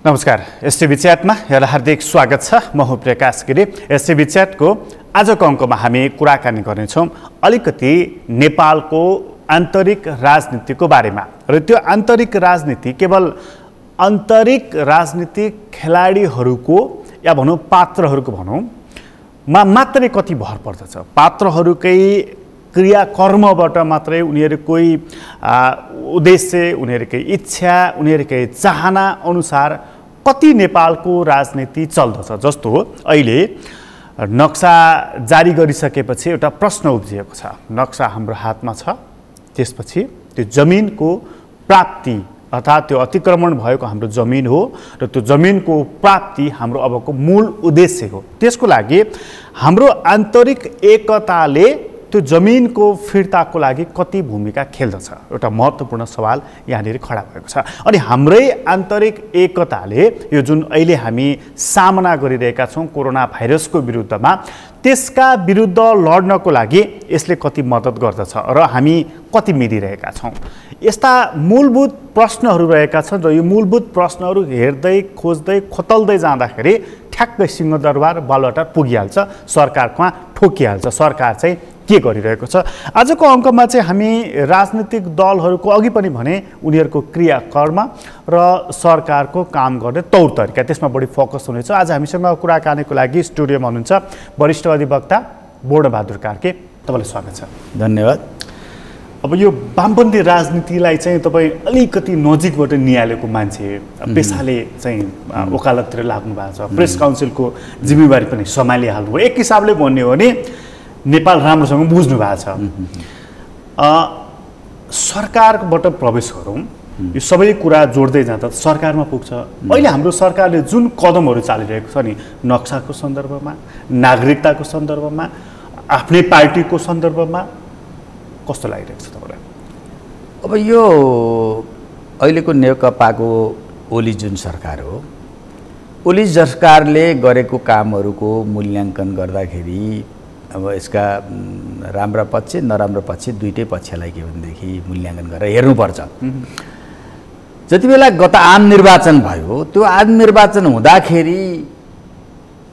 नमस्कार। एसटिभी च्याटमा यहाँलाई हार्दिक स्वागत छ। म हुँ प्रकाश गिरी। एसटिभी च्याटको आजको अङ्कमा हामी कुराकानी गर्नेछौँ अलिकति नेपालको आन्तरिक राजनीतिको बारेमा। र त्यो आन्तरिक राजनीति केवल आन्तरिक राजनीतिक खेलाडीहरूको या भनौँ पात्रहरूको भनौँ मात्रै कति भर पर्दछ। पात्रहरूकै क्रियाकर्मबाट मात्रै उनीहरूकै उद्देश्य, उनीहरूकै इच्छा, उनीहरूकै चाहना अनुसार कति नेपालको राजनीति चल्दछ। जस्तो अहिले नक्सा जारी गरिसकेपछि एउटा प्रश्न उब्जिएको छ। नक्सा हाम्रो हातमा छ, त्यसपछि त्यो जमिनको प्राप्ति अर्थात् त्यो अतिक्रमण भएको हाम्रो जमिन हो र त्यो जमिनको प्राप्ति हाम्रो अबको मूल उद्देश्य हो। त्यसको लागि हाम्रो आन्तरिक एकताले त्यो जमिनको फिर्ताको लागि कति भूमिका खेल्दछ, एउटा महत्त्वपूर्ण सवाल यहाँनिर खडा भएको छ। अनि हाम्रै आन्तरिक एकताले यो जुन अहिले हामी सामना गरिरहेका छौँ कोरोना भाइरसको विरुद्धमा, त्यसका विरुद्ध लड्नको लागि यसले कति मद्दत गर्दछ र हामी कति मिलिरहेका छौँ। यस्ता मूलभूत प्रश्नहरू रहेका छन् र यो मूलभूत प्रश्नहरू हेर्दै खोज्दै खोतल्दै जाँदाखेरि ठ्याक्कै सिंहदरबार बालुवाटार पुगिहाल्छ, सरकारमा ठोकिहाल्छ। सरकार चाहिँ के गरिरहेको छ। आजको अङ्कमा चाहिँ हामी राजनीतिक दलहरूको अघि पनि भने उनीहरूको क्रियाकर्म र सरकारको काम गर्ने तौर तरिका, त्यसमा बढी फोकस हुनेछ। आज हामीसँग कुराकानीको लागि स्टुडियोमा हुनुहुन्छ वरिष्ठ अधिवक्ता बोर्डबहादुर कार्के। तपाईँलाई स्वागत छ। धन्यवाद। अब यो वामपन्थी राजनीतिलाई चाहिँ तपाईँ अलिकति नजिकबाट निहालेको मान्छे, पेसाले चाहिँ वकालततिर लाग्नु भएको छ, प्रेस काउन्सिलको जिम्मेवारी पनि सम्हालिहाल्नुभयो। एक हिसाबले भन्ने हो भने नेपाल राम्रोसँग बुझ्नु भएको छ। सरकारबाट प्रवेश गरौँ, यो सबै कुरा जोड्दै जाँदा सरकारमा पुग्छ। अहिले हाम्रो सरकारले जुन कदमहरू चालिरहेको छ नि, नक्साको सन्दर्भमा, नागरिकताको सन्दर्भमा, आफ्नै पार्टीको सन्दर्भमा, कस्तो लागिरहेको छ तपाईँलाई? अब यो अहिलेको नेकपाको ओली जुन सरकार हो, ओली सरकारले गरेको कामहरूको मूल्याङ्कन गर्दाखेरि अब यसका राम्रा पक्ष नराम्रो पक्ष दुईटै पक्षलाई के भनेदेखि मूल्याङ्कन गरेर हेर्नुपर्छ। जति बेला गत आम निर्वाचन भयो, त्यो आम निर्वाचन हुँदाखेरि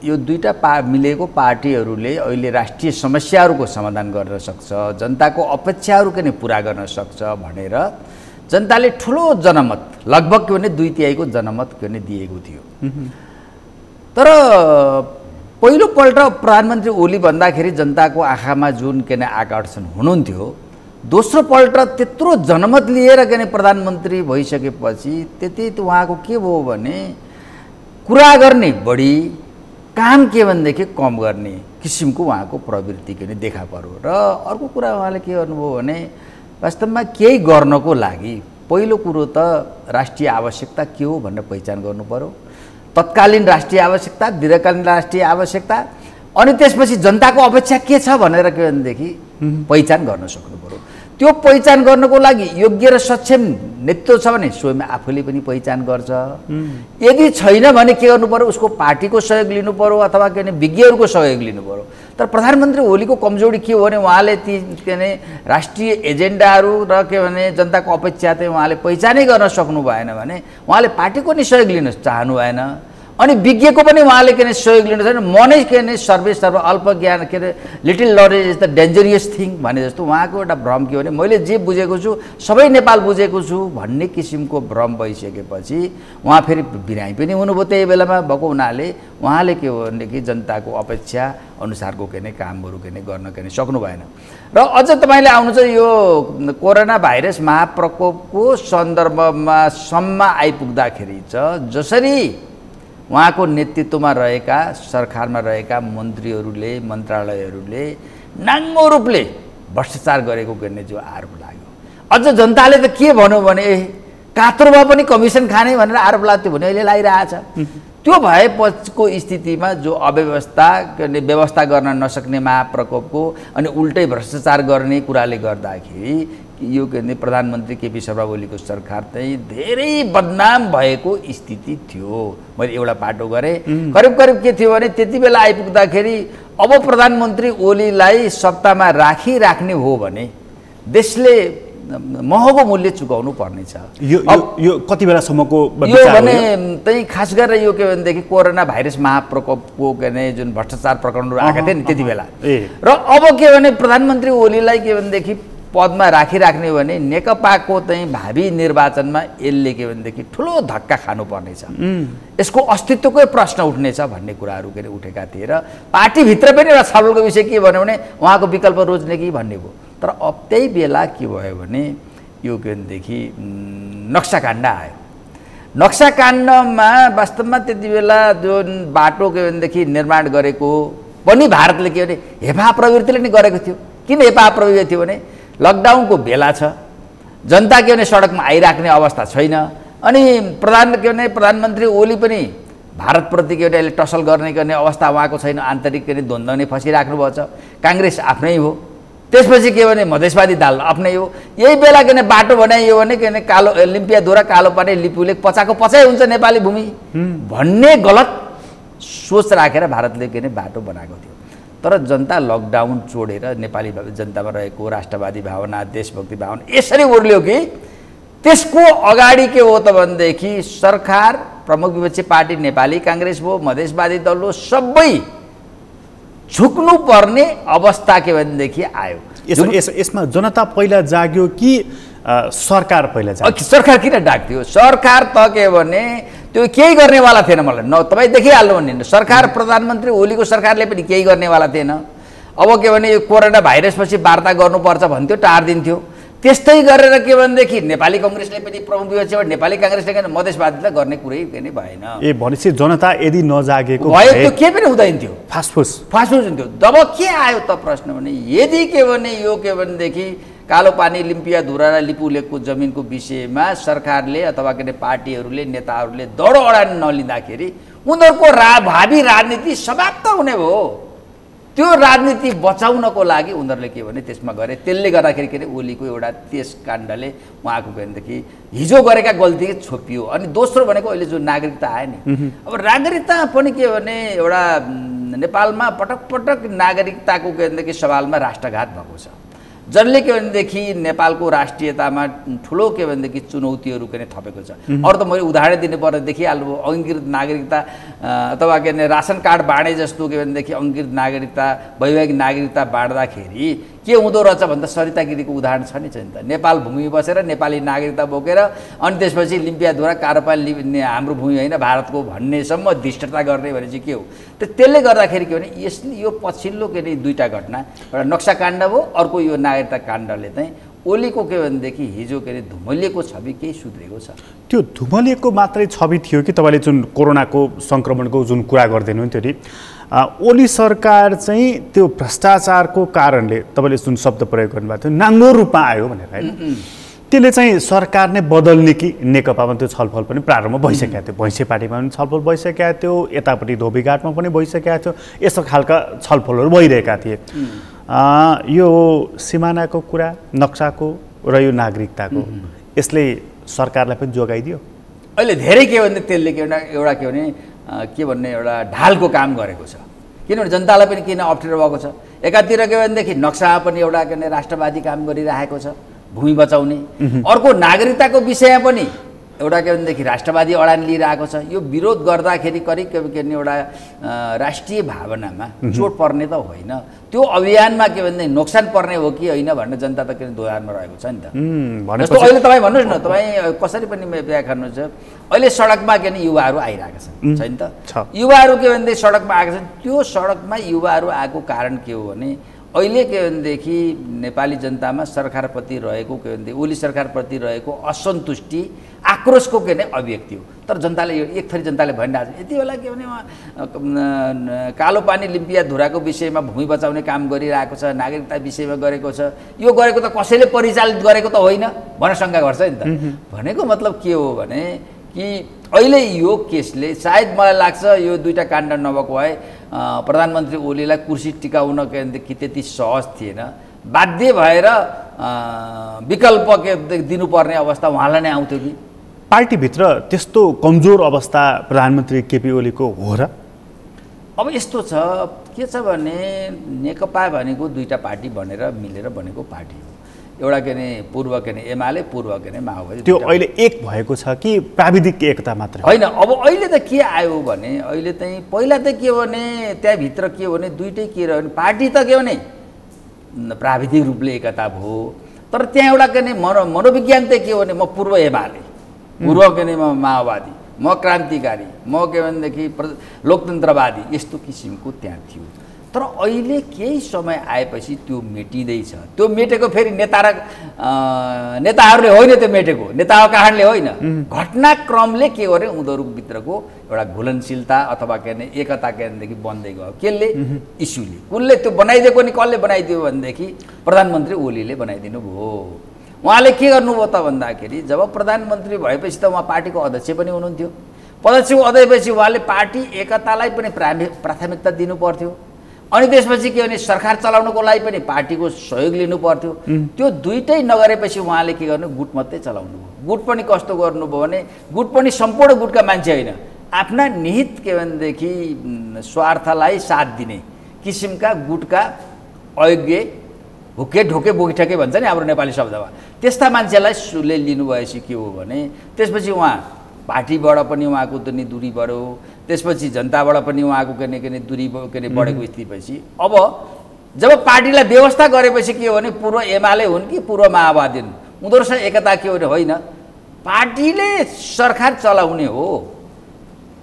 यो दुईटा मिलेको पार्टीहरूले अहिले राष्ट्रिय समस्याहरूको समाधान गर्न सक्छ, जनताको अपेक्षाहरू पनि पुरा गर्न सक्छ भनेर जनताले ठुलो जनमत, लगभग के भने 2/3 जनमत के भने दिएको थियो। तर पहिलोपल्ट प्रधानमन्त्री ओली भन्दाखेरि जनताको आँखामा जुन के आकर्षण हुनुहुन्थ्यो, दोस्रो पल्ट त्यत्रो जनमत लिएर के प्रधानमन्त्री भइसकेपछि त्यति उहाँको के भयो भने कुरा गर्ने बढी, काम के भनेदेखि कम गर्ने किसिमको उहाँको प्रवृत्ति के देखा पर्यो। र अर्को कुरा उहाँले के गर्नुभयो भने वास्तवमा केही गर्नको लागि पहिलो कुरो त राष्ट्रिय आवश्यकता के हो भनेर पहिचान गर्नु पर्यो। तत्कालीन राष्ट्रिय आवश्यकता, दीर्घकालीन राष्ट्रिय आवश्यकता, अनि त्यसपछि जनताको अपेक्षा के छ भनेर के भनेदेखि पहिचान गर्न सक्नु पर्यो। त्यो पहिचान गर्नको लागि योग्य र सक्षम नेतृत्व छ भने स्वयं आफूले पनि पहिचान गर्छ। यदि छैन भने के गर्नु पर्यो, उसको पार्टीको सहयोग लिनु पर्यो अथवा के भने विज्ञहरूको सहयोग लिनु पर्यो। तर प्रधानमन्त्री ओलीको कमजोरी के हो भने उहाँले ती के भने राष्ट्रिय एजेन्डाहरू र के भने जनताको अपेक्षा चाहिँ उहाँले पहिचानै गर्न सक्नु भएन भने उहाँले पार्टीको नि सहयोग लिन चाहनु भएन, अनि विज्ञको पनि उहाँले के सहयोग लिनु छैन। म नै के सर्व अल्प ज्ञान के अरे little knowledge is the dangerous thing भने जस्तो उहाँको एउटा भ्रम के हो भने मैले जे बुझेको छु सबै नेपाल बुझेको छु भन्ने किसिमको भ्रम भइसकेपछि उहाँ फेरि बिरामी पनि हुनुभयो त्यही बेलामा भएको हुनाले उहाँले के हो भनेदेखि जनताको अपेक्षा अनुसारको के कामहरू के गर्न के सक्नु भएन। र अझ तपाईँले आउनु चाहिँ यो कोरोना भाइरस महाप्रकोपको सन्दर्भमा सम्म आइपुग्दाखेरि चाहिँ जसरी उहाँको नेतृत्वमा रहेका सरकारमा रहेका मन्त्रीहरूले मन्त्रालयहरूले नाङ्गो रूपले भ्रष्टाचार गरेको गर्ने जो आरोप लाग्यो, अझ जनताले त के भन्यो भने कात्रोमा पनि कमिसन खाने भनेर आरोप लाग्थ्यो भने अहिले लागिरहेछ। त्यो भएपछिको स्थितिमा जो अव्यवस्था व्यवस्था गर्न नसक्ने महाप्रकोपको अनि उल्टै भ्रष्टाचार गर्ने कुराले गर्दाखेरि यो के प्रधानमन्त्री केपी शर्मा ओलीको सरकार चाहिँ धेरै बदनाम भएको स्थिति थियो। मैले एउटा पाटो गरेँ, करिब करिब के थियो भने त्यति बेला आइपुग्दाखेरि अब प्रधानमन्त्री ओलीलाई सत्तामा राखिराख्ने हो भने देशले महँगो मूल्य चुकाउनु पर्नेछ। यो कति बेलासम्मको यो भने त्यही खास गरेर यो के भनेदेखि कोरोना भाइरस महाप्रकोपको के भने जुन भ्रष्टाचार प्रकरणहरू आएका थिए नि त्यति बेला र अब के भने प्रधानमन्त्री ओलीलाई के भनेदेखि पदमा राखिराख्ने हो भने नेकपाको चाहिँ भावी निर्वाचनमा यसले के भनेदेखि ठुलो धक्का खानुपर्नेछ, यसको अस्तित्वकै प्रश्न उठ्नेछ भन्ने कुराहरू के अरे उठेका थिए र पार्टीभित्र पनि एउटा छलफलको विषय के भन्यो भने उहाँको विकल्प रोज्ने कि भन्ने भयो। तर अब त्यही बेला के भयो भने यो के भनेदेखि नक्साकाण्ड आयो। नक्साकाण्डमा वास्तवमा त्यति बेला जुन बाटो के भनेदेखि निर्माण गरेको पनि भारतले के भने हेपा प्रवृत्तिले नै गरेको थियो। किन हेपा प्रवृत्ति थियो भने लकडाउनको बेला छ, जनता के भने सडकमा आइराख्ने अवस्था छैन, अनि प्रधानमन्त्री ओली पनि भारतप्रति के भने टसल गर्ने अवस्था उहाँको छैन, आन्तरिक के द्वन्द्व नै फसिराख्नु भएको छ। काङ्ग्रेस आफ्नै हो, त्यसपछि के भने मधेसवादी दल आफ्नै हो। यही बेला के बाटो बनाइयो भने के कालो लिम्पियाधुरा कालो पानी लिपुले पचाएको पचाइ हुन्छ नेपाली भूमि भन्ने गलत सोच राखेर भारतले के बाटो बनाएको थियो। तर जनता लकडाउन छोडेर नेपाली जनतामा रहेको राष्ट्रवादी भावना, देशभक्ति भावना यसरी उर्ल्यो कि त्यसको अगाडि के हो त भनेदेखि सरकार, प्रमुख विपक्षी पार्टी नेपाली काङ्ग्रेस भयो, मधेसवादी दल हो, सबै झुक्नु पर्ने अवस्था के भनेदेखि आयो। यसमा जनता पहिला जाग्यो कि सरकार पहिला जाग्यो? सरकार किन डाक्थ्यो? सरकार त के भने त्यो केही गर्नेवाला थिएन। मलाई तपाईँ देखिहाल्नु भने सरकार, प्रधानमन्त्री ओलीको सरकारले पनि केही गर्नेवाला थिएन। अब के भने यो कोरोना भाइरसपछि वार्ता गर्नुपर्छ भन्थ्यो, टारिदिन्थ्यो। त्यस्तै गरेर के भनेदेखि नेपाली कङ्ग्रेसले पनि प्रमुख विपक्षबाट नेपाली काङ्ग्रेसले पनि मधेसवादीलाई गर्ने कुरै पनि भएन। भनेपछि जनता यदि नजागेको भए त्यो के पनि हुँदैन थियो, फासफुस हुन्थ्यो। जब के आयो त प्रश्न भने यदि के भने यो के भनेदेखि कालो पानी लिम्पियाधुरा र लिपुलेकको जमिनको विषयमा सरकारले अथवा के पार्टीहरूले नेताहरूले दौड अडान नलिँदाखेरि उनीहरूको भावी राजनीति समाप्त हुने भयो। त्यो राजनीति बचाउनको लागि उनीहरूले के भने त्यसमा गरे। त्यसले गर्दाखेरि के अरे ओलीको एउटा त्यस काण्डले उहाँको के भनेदेखि हिजो गरेका गल्ती छोपियो। अनि दोस्रो भनेको अहिले जो नागरिकता आयो नि, अब नागरिकता पनि के भने एउटा नेपालमा पटक पटक नागरिकताको के भनेदेखि सवालमा राष्ट्रघात भएको छ, जसले के भनेदेखि नेपालको राष्ट्रियतामा ठुलो के भनेदेखि चुनौतीहरू के थपेको छ। अरू त मैले उदाहरण दिनुपर्दा देखिहाल्नु, अङ्गीकृत नागरिकता अथवा के भने रासन कार्ड बाँडे जस्तो के भनेदेखि अङ्गीकृत नागरिकता, वैवाहिक नागरिकता बाँड्दाखेरि के हुँदो रहेछ भन्दा सरिता गिरीको उदाहरण छ नि त। नेपाल भूमि बसेर नेपाली नागरिकता बोकेर अनि त्यसपछि लिम्पियाधुरा कारोपाल हाम्रो भूमि होइन भारतको भन्नेसम्म धिष्टता गर्ने भने चाहिँ के हो? त्यसले गर्दाखेरि के भने यो पछिल्लो के अरे दुईवटा घटना, एउटा नक्साकाण्ड भयो, अर्को यो नागरिकता काण्डले चाहिँ ओलीको के भनेदेखि हिजो के अरे धुमलिएको छवि केही सुध्रेको छ। त्यो धुमलिएको मात्रै छवि थियो कि तपाईँले जुन कोरोनाको सङ्क्रमणको जुन कुरा गर्दै हुनुहुन्थ्यो नि, ओली सरकार चाहिँ त्यो भ्रष्टाचारको कारणले तपाईँले जुन शब्द प्रयोग गर्नुभएको थियो नाङ्गो रूपमा आयो भनेर होइन, त्यसले चाहिँ सरकार नै बदल्ने कि नेकपामा त्यो छलफल पनि प्रारम्भ भइसकेको थियो, भैँसे पार्टीमा पनि छलफल भइसकेको थियो, यतापट्टि धोबीघाटमा पनि भइसकेको थियो, यस्तो खालका छलफलहरू भइरहेका थिए। यो सिमानाको कुरा, नक्साको र यो नागरिकताको, यसले सरकारलाई पनि जोगाइदियो। अहिले धेरै के भने त्यसले एउटा के भने के भन्ने एउटा ढालको काम गरेको छ। किनभने जनतालाई पनि किन अप्ठ्यारो भएको छ, एकातिर के भनेदेखि नक्सा पनि एउटा के राष्ट्रवादी काम गरिरहेको छ भूमि बचाउने, अर्को नागरिकताको विषयमा पनि एउटा के भनेदेखि राष्ट्रवादी अडान लिइरहेको छ। यो विरोध गर्दाखेरि करिब के एउटा राष्ट्रिय भावनामा चोट पर्ने त होइन, त्यो अभियानमा के भने नोक्सान पर्ने हो कि होइन भन्ने जनता त के दोधारमा रहेको छ नि त। जस्तो अहिले तपाईँ भन्नुहोस् न, तपाईँ कसरी पनि व्याख्या गर्नुहुन्छ, अहिले सडकमा के भने युवाहरू आइरहेका छन् छैन त, युवाहरू के भनेदेखि सडकमा आएका छन्। त्यो सडकमा युवाहरू आएको कारण के हो भने अहिले के भनेदेखि नेपाली जनतामा सरकारप्रति रहेको के भनेदेखि ओली सरकारप्रति रहेको असन्तुष्टि, आक्रोशको के भने अभिव्यक्ति हो। तर जनताले एक थरी जनताले भनिरहेको छ यति बेला के भने कालो पानी लिम्पियाधुराको विषयमा भूमि बचाउने काम गरिरहेको छ, नागरिकता विषयमा गरेको छ, यो गरेको त कसैले परिचालित गरेको त होइन भनेर शङ्का गर्छ नि त। भनेको मतलब के हो भने कि अहिले यो केसले सायद मलाई लाग्छ यो दुईवटा काण्ड नभएको भए प्रधानमन्त्री ओलीलाई कुर्सी टिकाउन कि त्यति सहज थिएन, बाध्य भएर विकल्प के दिनुपर्ने अवस्था उहाँलाई नै आउँथ्यो कि। पार्टीभित्र त्यस्तो कमजोर अवस्था प्रधानमन्त्री केपी ओलीको हो र? अब यस्तो छ, के छ भने नेकपा भनेको दुईवटा पार्टी बनेर मिलेर बनेको पार्टी हो। एउटा के अरे पूर्व के अरे एमाले, पूर्व के अरे माओवादी। त्यो अहिले एक भएको छ कि प्राविधिक एकता मात्र होइन? अब अहिले त के आयो भने अहिले चाहिँ पहिला त के भने त्यहाँभित्र के भने दुइटै के रह्यो भने पार्टी त के भने प्राविधिक रूपले एकता भयो, तर त्यहाँ एउटा के अरे मनोविज्ञान त के भने म पूर्व एमाले, पूर्व के अरे म माओवादी, म क्रान्तिकारी, म के भनेदेखि लोकतन्त्रवादी, यस्तो किसिमको त्यहाँ थियो। तर अहिले केही समय आएपछि त्यो मेटिँदैछ। त्यो मेटेको फेरि नेताहरूले होइन, त्यो मेटेको नेताको कारणले होइन, घटनाक्रमले के गरे उनीहरूभित्रको एउटा घुलनशीलता अथवा के भने एकता के भनेदेखि बन्दै गयो। केले? इस्युले। कुनले त्यो बनाइदिएको नि कसले बनाइदियो भनेदेखि प्रधानमन्त्री ओलीले बनाइदिनु भयो। उहाँले के गर्नुभयो त भन्दाखेरि जब प्रधानमन्त्री भएपछि त उहाँ पार्टीको अध्यक्ष पनि हुनुहुन्थ्यो। अध्यक्षको अध्यक्षपछि उहाँले पार्टी एकतालाई पनि प्राथमिकता दिनु पर्थ्यो। अनि त्यसपछि के भने सरकार चलाउनको लागि पनि पार्टीको सहयोग लिनु पर्थ्यो। त्यो दुइटै नगरेपछि उहाँले के गर्नु? गुट मात्रै चलाउनु भयो। गुट पनि कस्तो गर्नुभयो भने गुट पनि सम्पूर्ण गुटका मान्छे होइन, आफ्ना निहित के भनेदेखि स्वार्थलाई साथ दिने किसिमका गुटका अयोग्य हुके ढोके बोकिठके भन्छ नि हाम्रो नेपाली शब्दमा, त्यस्ता मान्छेलाई सुले लिनुभएपछि के हो भने त्यसपछि उहाँ पार्टीबाट पनि उहाँको नि दूरी बढ्यो, त्यसपछि जनताबाट पनि उहाँको के दूरी बढेको स्थितिपछि अब जब पार्टीलाई व्यवस्था गरेपछि के हो भने पूर्व एमाले हुन् कि पूर्व माओवादी हुन्, उनीहरूसँग एकता के हो भने होइन, पार्टीले सरकार चलाउने हो,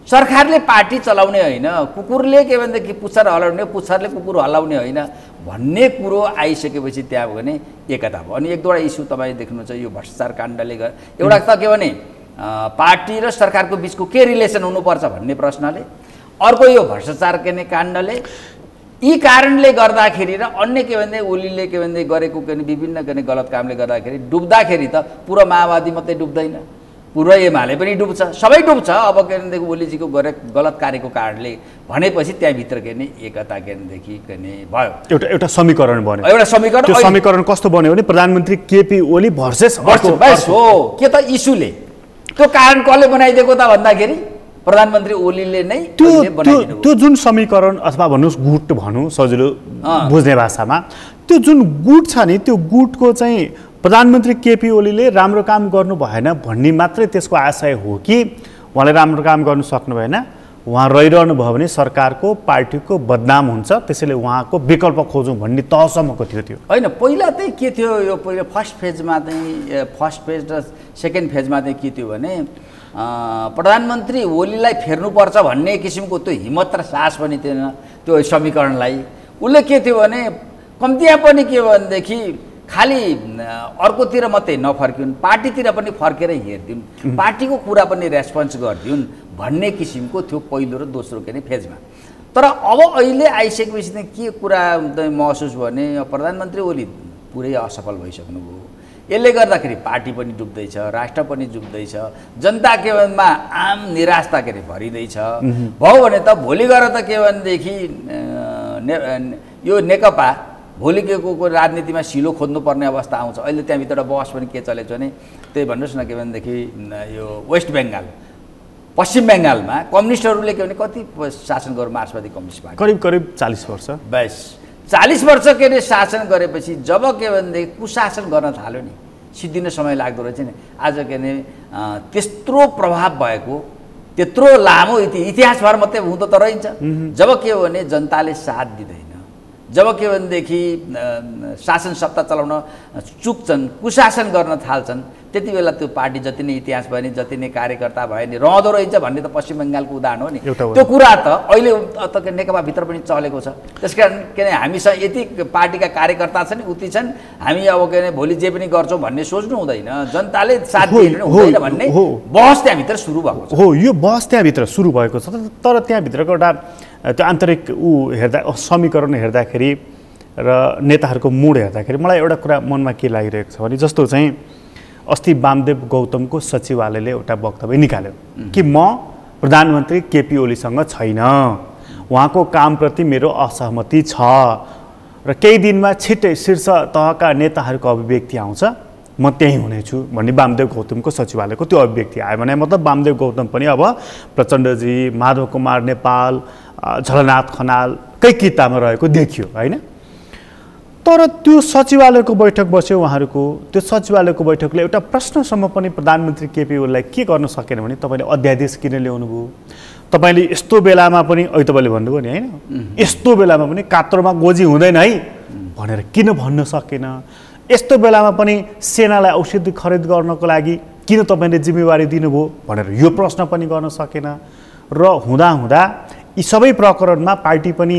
सरकारले पार्टी चलाउने होइन, कुकुरले के भनेदेखि पुच्छर हल्लाउने, पुच्छरले कुकुर हल्लाउने होइन भन्ने कुरो आइसकेपछि त्यहाँ हो भने एकता भयो। अनि एक दुईवटा इस्यु तपाईँ देख्नुहुन्छ यो भ्रष्टाचार काण्डले एउटा त के भने पार्टी र सरकारको बिचको के रिलेसन हुनुपर्छ भन्ने प्रश्नले, अर्को यो भ्रष्टाचार के काण्डले, यी कारणले गर्दाखेरि र अन्य के भने ओलीले के भने गरेको के विभिन्न के गलत कामले गर्दाखेरि डुब्दाखेरि त पूर्व माओवादी मात्रै डुब्दैन, पूर्व एमाले पनि डुब्छ, सबै डुब्छ। अब के भनेदेखि ओलीजीको गलत कार्यको कारणले भनेपछि त्यहाँभित्र के भने एकता के भनेदेखि के भयो, एउटा समीकरण बन्यो। एउटा समीकरण, त्यो समीकरण कस्तो बन्यो भने प्रधानमन्त्री केपी ओली भर्सेस हो के त इस्युले, त्यो कारण कसले बनाइदिएको त भन्दाखेरि प्रधानमन्त्री ओलीले नै बनाइदिएको। त्यो जुन समीकरण अथवा भन्नुहोस् गुट भनौँ सजिलो बुझ्ने भाषामा, त्यो जुन गुट छ नि त्यो गुटको चाहिँ प्रधानमन्त्री केपी ओलीले राम्रो काम गर्नु भएन भन्ने मात्रै त्यसको आशय हो कि उहाँले राम्रो काम गर्नु सक्नु भएन, उहाँ रहिरहनु भयो भने सरकारको पार्टीको बदनाम हुन्छ, त्यसैले उहाँको विकल्प खोजौँ भन्ने तहसम्मको थियो त्यो होइन। पहिला चाहिँ के थियो, यो पहिला फर्स्ट फेजमा चाहिँ फर्स्ट फेज र सेकेन्ड फेजमा चाहिँ के थियो भने प्रधानमन्त्री ओलीलाई फेर्नुपर्छ भन्ने किसिमको त्यो हिम्मत र साहस पनि थिएन त्यो समीकरणलाई। उसले के थियो भने कम्तीमा पनि के भनेदेखि खालि अर्कोतिर मात्रै नफर्किउन्, पार्टीतिर पनि फर्केर हेरिदिउन्, पार्टीको कुरा पनि रेस्पोन्स गरिदिउन् भन्ने किसिमको थियो पहिलो र दोस्रो के फेजमा। तर अब अहिले आइसकेपछि चाहिँ के कुरा महसुस भने प्रधानमन्त्री ओली पुरै असफल भइसक्नुभयो। यसले गर्दाखेरि पार्टी पनि डुब्दैछ, राष्ट्र पनि डुब्दैछ, जनता के भनमा आम निराशता के भरिँदैछ। भयो भने त भोलि गएर त के भनेदेखि यो नेकपा भोलिको राजनीतिमा सिलो खोज्नुपर्ने अवस्था आउँछ। अहिले त्यहाँभित्र बहस पनि के चलेछ भने त्यही भन्नुहोस् न के भनेदेखि यो वेस्ट बेङ्गाल पश्चिम बङ्गालमा कम्युनिस्टहरूले के भने कति शासन गर्यो मार्क्सवादी कम्युनिस्ट पार्टी? करिब 40 वर्ष। बस 40 वर्ष के अरे शासन गरेपछि जब के भनेदेखि कुशासन गर्न थाल्यो नि सिद्धिन समय लाग्दो रहेछ नि। आज के भने त्यत्रो प्रभाव भएको त्यत्रो लामो इतिहासभर मात्रै हुँदो त रहन्छ। जब के हो भने जनताले साथ दिँदैन, जब के भनेदेखि शासन सत्ता चलाउन चुक्छन्, कुशासन गर्न थाल्छन्, त्यति बेला त्यो पार्टी जति नै इतिहास भयो नि, जति नै कार्यकर्ता भयो नि रहँदो रहेछ भन्ने त पश्चिम बङ्गालको उदाहरण हो नि। त्यो कुरा त अहिले त नेकपाभित्र पनि चलेको छ। त्यसकारण के भने हामीसँग यति पार्टीका कार्यकर्ता छन्, उति छन्, हामी अब के भने भोलि जे पनि गर्छौँ भन्ने सोच्नु हुँदैन, जनताले साथ दिनु हुँदैन भन्ने बहस त्यहाँभित्र सुरु भएको छ। हो, यो बहस त्यहाँभित्र सुरु भएको छ। तर त्यहाँभित्रको एउटा त्यो आन्तरिक हेर्दा समीकरण हेर्दाखेरि र नेताहरूको मुड हेर्दाखेरि मलाई एउटा कुरा मनमा के लागिरहेको छ भने जस्तो चाहिँ अस्ति वामदेव गौतमको सचिवालयले एउटा वक्तव्य निकाल्यो कि म प्रधानमन्त्री केपी ओलीसँग छैन, उहाँको कामप्रति मेरो असहमति छ र केही दिनमा छिट्टै शीर्ष तहका नेताहरूको अभिव्यक्ति आउँछ, म त्यही हुनेछु भन्ने वामदेव गौतमको सचिवालयको त्यो अभिव्यक्ति आयो भने मतलब वामदेव गौतम पनि अब प्रचण्डजी, माधव कुमार नेपाल, झलनाथ खनालकै कितामा रहेको देखियो होइन। तर त्यो सचिवालयको बैठक बस्यो उहाँहरूको, त्यो सचिवालयको बैठकले एउटा प्रश्नसम्म पनि प्रधानमन्त्री केपी ओलीलाई के गर्न सकेन भने तपाईँले अध्यादेश किन ल्याउनु भयो, तपाईँले यस्तो बेलामा पनि अहिले तपाईँले भन्नुभयो नि होइन, यस्तो बेलामा पनि कात्रोमा गोजी हुँदैन है भनेर किन भन्न सकेन, यस्तो बेलामा पनि सेनालाई औषधि खरिद गर्नको लागि किन तपाईँले जिम्मेवारी दिनुभयो भनेर यो प्रश्न पनि गर्न सकेन। र हुँदा यी सबै प्रकरणमा पार्टी पनि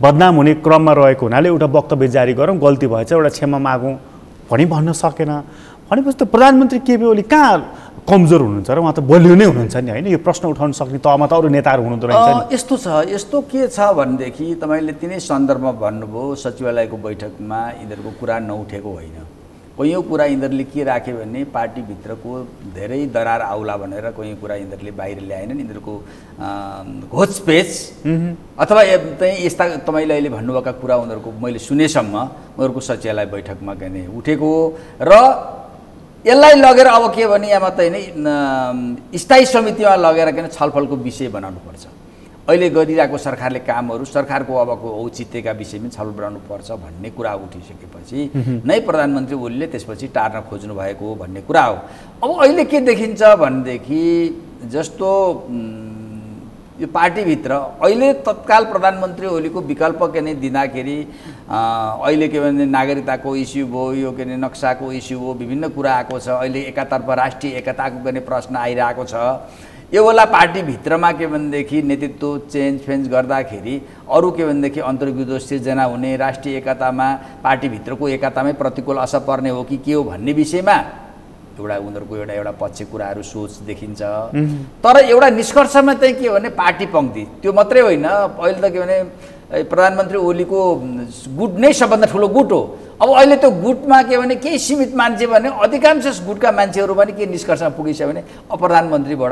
बदनाम हुने क्रममा रहेको हुनाले एउटा वक्तव्य जारी गरौँ, गल्ती भएछ एउटा क्षमा मागौँ पनि भन्न सकेन। भनेपछि त प्रधानमन्त्री केपी ओली कहाँ कमजोर हुनुहुन्छ र, उहाँ त बलियो नै हुनुहुन्छ नि होइन, यो प्रश्न उठाउन सक्ने तहमा त अरू नेताहरू हुनुहुँदो रहेछ नि। यस्तो छ, यस्तो के छ भनेदेखि तपाईँले तिनै सन्दर्भमा भन्नुभयो सचिवालयको बैठकमा यिनीहरूको कुरा नउठेको होइन, कैयौँ कुरा यिनीहरूले के राखे भने पार्टीभित्रको धेरै दरार आउला भनेर कैयौँ कुरा यिनीहरूले बाहिर ल्याएनन्। यिनीहरूको घोचपेच अथवा यस्ता तपाईँले अहिले भन्नुभएका कुरा उनीहरूको मैले सुनेसम्म उनीहरूको सचिवालय बैठकमा के उठेको हो। र यसलाई लगेर अब के भने यहाँ मात्रै नै स्थायी समितिमा लगेर छलफलको विषय बनाउनुपर्छ। अहिले गरिरहेको सरकारले कामहरू सरकारको अबको औचित्यका विषयमा छलफल बनाउनुपर्छ भन्ने कुरा उठिसकेपछि नै प्रधानमन्त्री ओलीले त्यसपछि टार्न खोज्नु भएको हो भन्ने कुरा हो। अब अहिले के देखिन्छ भनेदेखि जस्तो यो पार्टीभित्र अहिले तत्काल प्रधानमन्त्री ओलीको विकल्प दिँदाखेरि अहिले के भने नागरिकताको इस्यु भयो, यो नक्साको इस्यु हो, विभिन्न कुरा आएको छ। अहिले एकातर्फ राष्ट्रिय एकताको प्रश्न आइरहेको छ। यो बेला पार्टीभित्रमा के भनेदेखि नेतृत्व चेन्ज गर्दाखेरि अरू के भनेदेखि अन्तर्विरोध सिर्जना हुने, राष्ट्रिय एकतामा पार्टीभित्रको एकतामै प्रतिकूल असर पर्ने हो कि के हो भन्ने विषयमा एउटा उनीहरूको एउटा पक्ष कुराहरू सोच देखिन्छ। तर एउटा निष्कर्षमा चाहिँ के भने पार्टी पङ्क्ति त्यो मात्रै होइन, अहिले त के भने प्रधानमन्त्री ओलीको गुट नै सबभन्दा ठुलो गुट हो। अब अहिले त्यो गुटमा के भने केही सीमित मान्छे भने अधिकांश गुटका मान्छेहरू पनि के निष्कर्षमा पुगिसक्यो भने प्रधानमन्त्रीबाट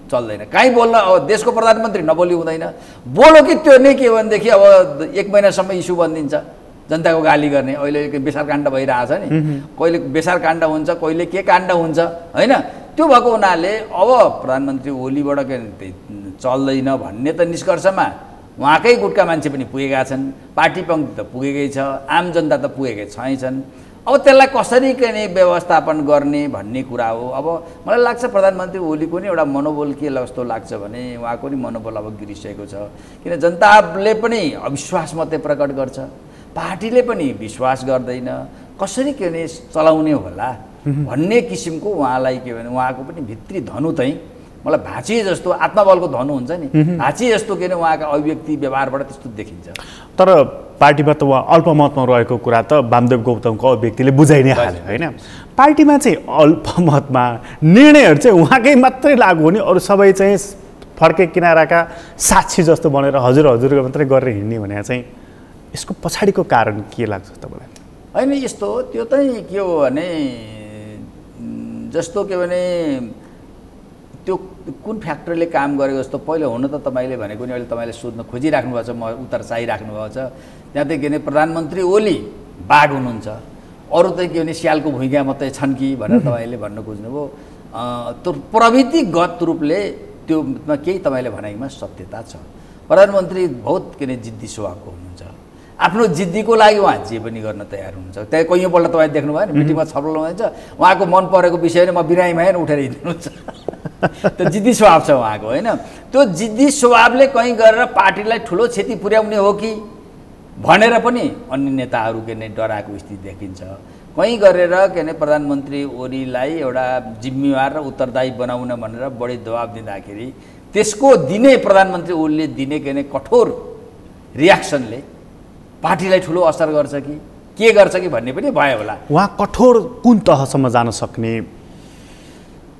चल्दैन, कहीँ बोल्न अब देशको प्रधानमन्त्री नबोली हुँदैन, बोलो कि त्यो नै के भनेदेखि अब 1 महिनासम्म इस्यु बनिदिन्छ, जनताको गाली गर्ने। अहिले बेसार काण्ड भइरहेछ नि, कहिले बेसार काण्ड हुन्छ, कहिले के काण्ड हुन्छ होइन। त्यो भएको हुनाले अब प्रधानमन्त्री ओलीबाट के चल्दैन भन्ने त निष्कर्षमा उहाँकै गुटका मान्छे पनि पुगेका छन्, पार्टी पङ्क्ति त पुगेकै छ, आम जनता त पुगेकै छन्। अब त्यसलाई कसरी व्यवस्थापन गर्ने भन्ने कुरा हो। अब मलाई लाग्छ प्रधानमन्त्री ओलीको नि एउटा मनोबल के जस्तो लाग्छ भने उहाँको नि मनोबल अब गिरिसकेको छ, किन जनताले पनि अविश्वास मात्रै प्रकट गर्छ, पार्टीले पनि विश्वास गर्दैन, कसरी चलाउने होला भन्ने किसिमको उहाँलाई के भने उहाँको पनि भित्री धनु चाहिँ मलाई भाँचिए जस्तो आत्मबलको धनु हुन्छ नि, भाँचिए जस्तो उहाँका अभिव्यक्ति व्यवहारबाट त्यस्तो देखिन्छ। तर पार्टीमा त उहाँ अल्पमतमा रहेको कुरा त वामदेव गौतमको अभिव्यक्तिले बुझाइ नै हाल्यो होइन। पार्टीमा चाहिँ अल्पमतमा निर्णयहरू चाहिँ उहाँकै मात्रै लागु हुने, अरू सबै चाहिँ फर्के किनाराका साक्षी जस्तो बनेर हजुर मात्रै गरेर हिँड्ने भने चाहिँ यसको पछाडिको कारण के लाग्छ तपाईँलाई? होइन यस्तो त्यो चाहिँ के हो भने जस्तो के भने त्यो कुन फ्याक्टरले काम गरेको जस्तो पहिला हुन त तपाईँले भनेको नि अहिले तपाईँले सोध्न खोजिराख्नु भएको छ, म उत्तर चाहिराख्नु भएको छ। त्यहाँ चाहिँ के भने प्रधानमन्त्री ओली बाघ हुनुहुन्छ, अरू चाहिँ के भने स्यालको भुइँगा मात्रै छन् कि भनेर तपाईँले भन्न खोज्नुभयो। त्यो प्रवृत्तिगत रूपले त्योमा केही तपाईँले भनाइमा सत्यता छ। प्रधानमन्त्री बहुत जिद्दी स्वभावको हुनुहुन्छ, आफ्नो जिद्दीको लागि उहाँ जे पनि गर्न तयार हुनुहुन्छ। त्यहाँ कैयौँपल्ट तपाईँ देख्नुभयो नि मिटिङमा छलफल हुनुहुन्छ, उहाँको मन परेको विषय म बिरामीमा उठेर हिँड्नुहुन्छ। त्यो जिद्दी स्वभाव छ उहाँको होइन। त्यो जिद्दी स्वभावले कहीँ गरेर पार्टीलाई ठुलो क्षति पुर्याउने हो कि भनेर पनि अन्य नेताहरू डराएको स्थिति देखिन्छ। कहीँ गरेर प्रधानमन्त्री ओलीलाई एउटा जिम्मेवार र उत्तरदायी बनाउन भनेर बढी दबाब दिँदाखेरि त्यसको दिने प्रधानमन्त्री ओलीले दिने कठोर रियाक्सनले पार्टीलाई ठुलो असर गर्छ कि के गर्छ कि भन्ने पनि भयो होला। उहाँ कठोर कुन तहसम्म जान सक्ने?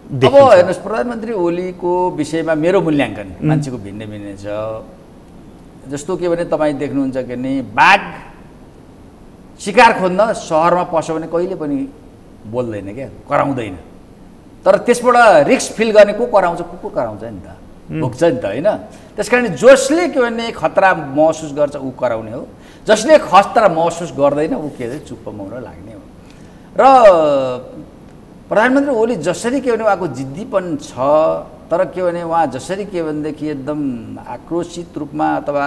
अब हेर्नुहोस् प्रधानमन्त्री ओलीको विषयमा मेरो मूल्याङ्कन मान्छेको भिन्न भिन्न छ। जस्तो के भने तपाईँ देख्नुहुन्छ बाघ शिकार खोज्न सहरमा पस्यो भने कहिले पनि बोल्दैन क्या, कराउँदैन। तर त्यसबाट रिस्क फिल गर्ने को कराउँछ? कुकुर कराउँछ नि त, भुक्छ नि त होइन। त्यस कारण जसले के भने खतरा महसुस गर्छ ऊ कराउने हो, जसले खतरा महसुस गर्दैन ऊ चुप्प मौन लाग्ने हो। र प्रधानमन्त्री ओली जसरी के भने उहाँको जिद्दीपन छ, तर के भने उहाँ जसरी के भनेदेखि एकदम आक्रोशित रूपमा अथवा